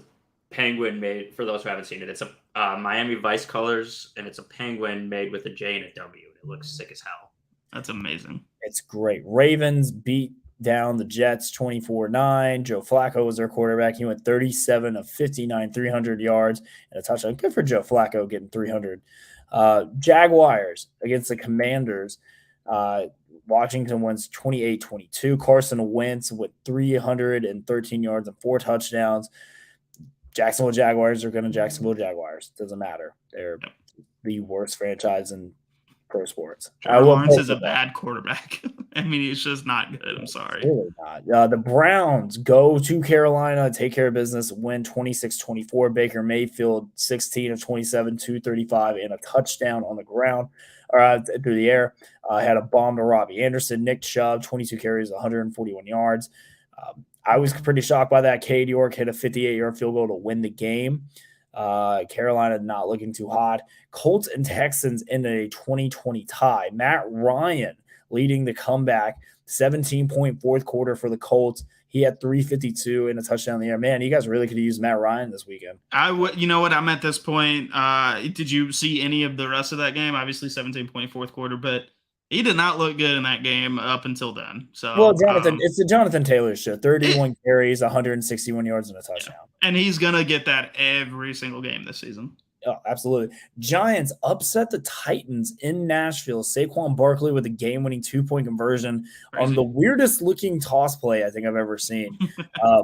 penguin made, for those who haven't seen it, it's a Miami Vice colors, and it's a penguin made with a J and a W. It looks sick as hell.
That's amazing.
It's great. Ravens beat down the Jets 24-9. Joe Flacco was their quarterback. He went 37 of 59, 300 yards and a touchdown. Good for Joe Flacco getting 300. Jaguars against the Commanders. Washington wins 28-22. Carson Wentz with 313 yards and 4 touchdowns. Jacksonville Jaguars are going to Jacksonville Jaguars. Doesn't matter. They're the worst franchise in pro sports.
Lawrence is a bad quarterback. I mean, he's just not good. I'm sorry.
Really not. The Browns go to Carolina, take care of business, win 26-24. Baker Mayfield, 16 of 27, 235, and a touchdown on the ground through the air. Had a bomb to Robbie Anderson. Nick Chubb, 22 carries, 141 yards. I was pretty shocked by that. Cade York hit a 58-yard field goal to win the game. Carolina not looking too hot. Colts and Texans in a 20-20 tie. Matt Ryan leading the comeback. 17-point fourth quarter for the Colts. He had 352 and a touchdown in the air. Man, you guys really could have used Matt Ryan this weekend.
You know what? I'm at this point. Did you see any of the rest of that game? Obviously, 17-point fourth quarter, but he did not look good in that game up until then. So,
well, Jonathan, it's the Jonathan Taylor show. 31 carries, 161 yards, and a touchdown.
Yeah. And he's going to get that every single game this season.
Oh, absolutely. Giants upset the Titans in Nashville. Saquon Barkley with a game-winning 2-point conversion on the weirdest-looking toss play I think I've ever seen.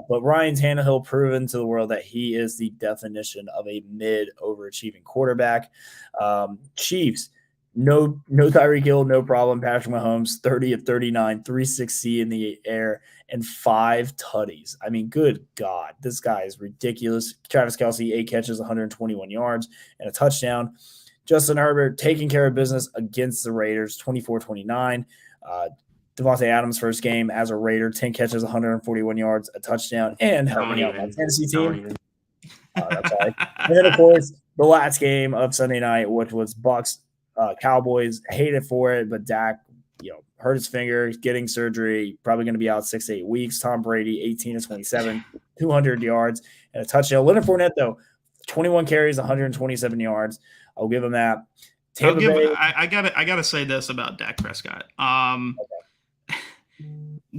But Ryan Tannehill proven to the world that he is the definition of a mid-overachieving quarterback. Chiefs. No Tyreek Hill, no problem. Patrick Mahomes, 30 of 39, 360 in the air, and 5 tutties. I mean, good God, this guy is ridiculous. Travis Kelce, 8 catches, 121 yards, and a touchdown. Justin Herbert taking care of business against the Raiders, 24-29. Devontae Adams' first game as a Raider, 10 catches, 141 yards, a touchdown, and helping out my Tennessee team. That's right. And then, of course, the last game of Sunday night, which was Bucs Cowboys. Hated for it, but Dak, hurt his finger. He's getting surgery. Probably going to be out 6 to 8 weeks. Tom Brady, 18 of 27, 200 yards and a touchdown. Leonard Fournette, though, 21 carries, 127 yards. I'll give him that.
I gotta say this about Dak Prescott.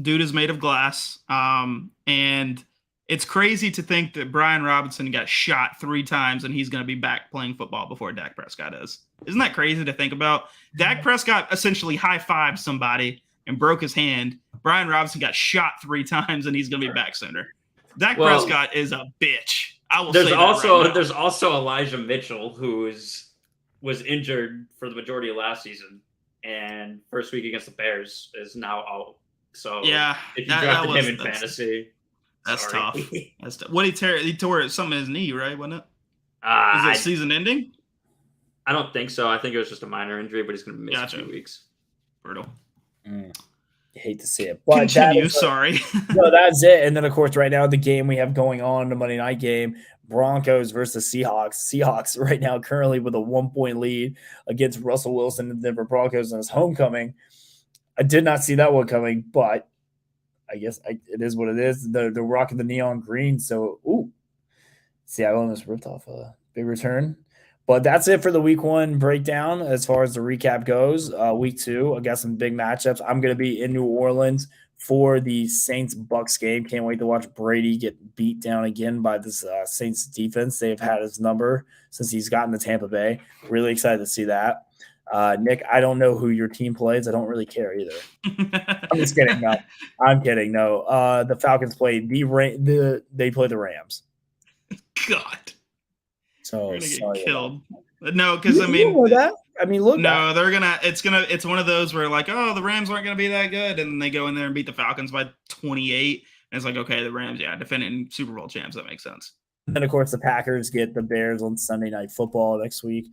Dude is made of glass, and it's crazy to think that Brian Robinson got shot 3 times and he's going to be back playing football before Dak Prescott is. Isn't that crazy to think about? Dak Prescott essentially high-fived somebody and broke his hand. Brian Robinson got shot 3 times and he's going to be back sooner. Dak Prescott is a bitch. I will say that right now.
There's also Elijah Mitchell, who was injured for the majority of last season, and first week against the Bears is now out. So
yeah,
if you drafted him in fantasy,
that's tough. That's tough. What he tore something in his knee, right? Wasn't it? Is it season ending?
I don't think so. I think it was just a minor injury, but he's going to miss a few weeks.
Brutal.
hate to see it. But
continue. Sorry.
No, that's it. And then, of course, right now, the game we have going on, the Monday night game, Broncos versus Seahawks. Seahawks right now currently with a 1-point lead against Russell Wilson and the Denver Broncos in his homecoming. I did not see that one coming, but I guess it is what it is. They're rocking the neon green. So, Seattle almost ripped off a big return. But that's it for the week 1 breakdown as far as the recap goes. Week 2, I got some big matchups. I'm going to be in New Orleans for the Saints-Bucks game. Can't wait to watch Brady get beat down again by this Saints defense. They've had his number since he's gotten to Tampa Bay. Really excited to see that. Nick, I don't know who your team plays. I don't really care either. I'm just kidding. No, I'm kidding. No, the Falcons played they play the Rams.
God.
So
we're gonna get killed. No, because I mean,
look.
No, they're gonna. It's one of those where like, oh, the Rams aren't gonna be that good, and then they go in there and beat the Falcons by 28, and it's like, okay, the Rams, defending Super Bowl champs, that makes sense.
And then of course the Packers get the Bears on Sunday Night Football next week.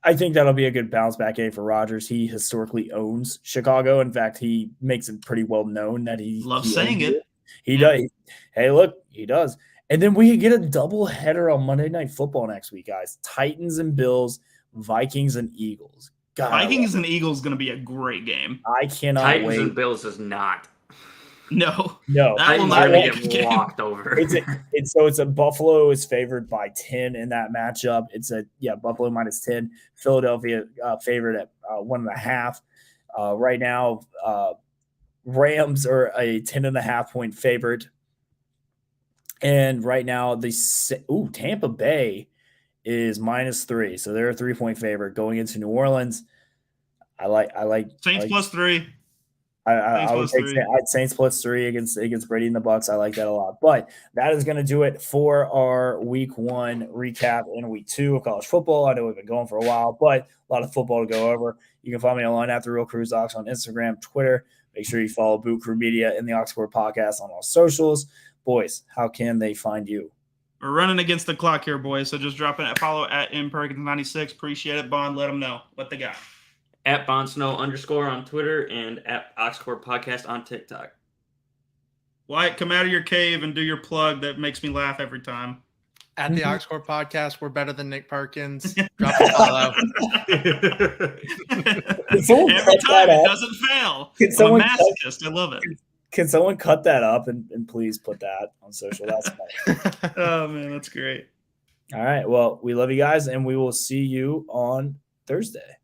I think that'll be a good bounce back game for Rodgers. He historically owns Chicago. In fact, he makes it pretty well known that he
loves saying it.
He does. Hey, look, he does. And then we get a double header on Monday Night Football next week, guys. Titans and Bills, Vikings and Eagles. God,
Vikings and Eagles is going to be a great game.
I cannot
Titans
wait.
And Bills is not.
No.
That will not get walked over.
It's a Buffalo is favored by 10 in that matchup. It's Buffalo minus 10. Philadelphia favored at 1.5. Right now, Rams are a 10.5 point favorite. And right now, Tampa Bay is minus 3, so they're a 3-point favorite going into New Orleans. I like
Saints plus 3.
I would take Saints plus 3 against Brady and the Bucks. I like that a lot. But that is going to do it for our week 1 recap and week 2 of college football. I know we've been going for a while, but a lot of football to go over. You can follow me online at The Real Cruise Ox on Instagram, Twitter. Make sure you follow Boot Crew Media and the Oxford Podcast on all socials. Boys, how can they find you?
We're running against the clock here, boys. So just drop in a follow at mperkins96. Appreciate it, Bond. Let them know what they got.
At BondSnow_ on Twitter and at Oxford Podcast on TikTok.
Wyatt, come out of your cave and do your plug that makes me laugh every time.
At the Oxford Podcast, we're better than Nick Perkins. Drop a follow.
Every time it doesn't fail. I'm a masochist. I love it.
Can someone cut that up and please put that on social? That's funny.
Oh, man, that's great.
All right. Well, we love you guys, and we will see you on Thursday.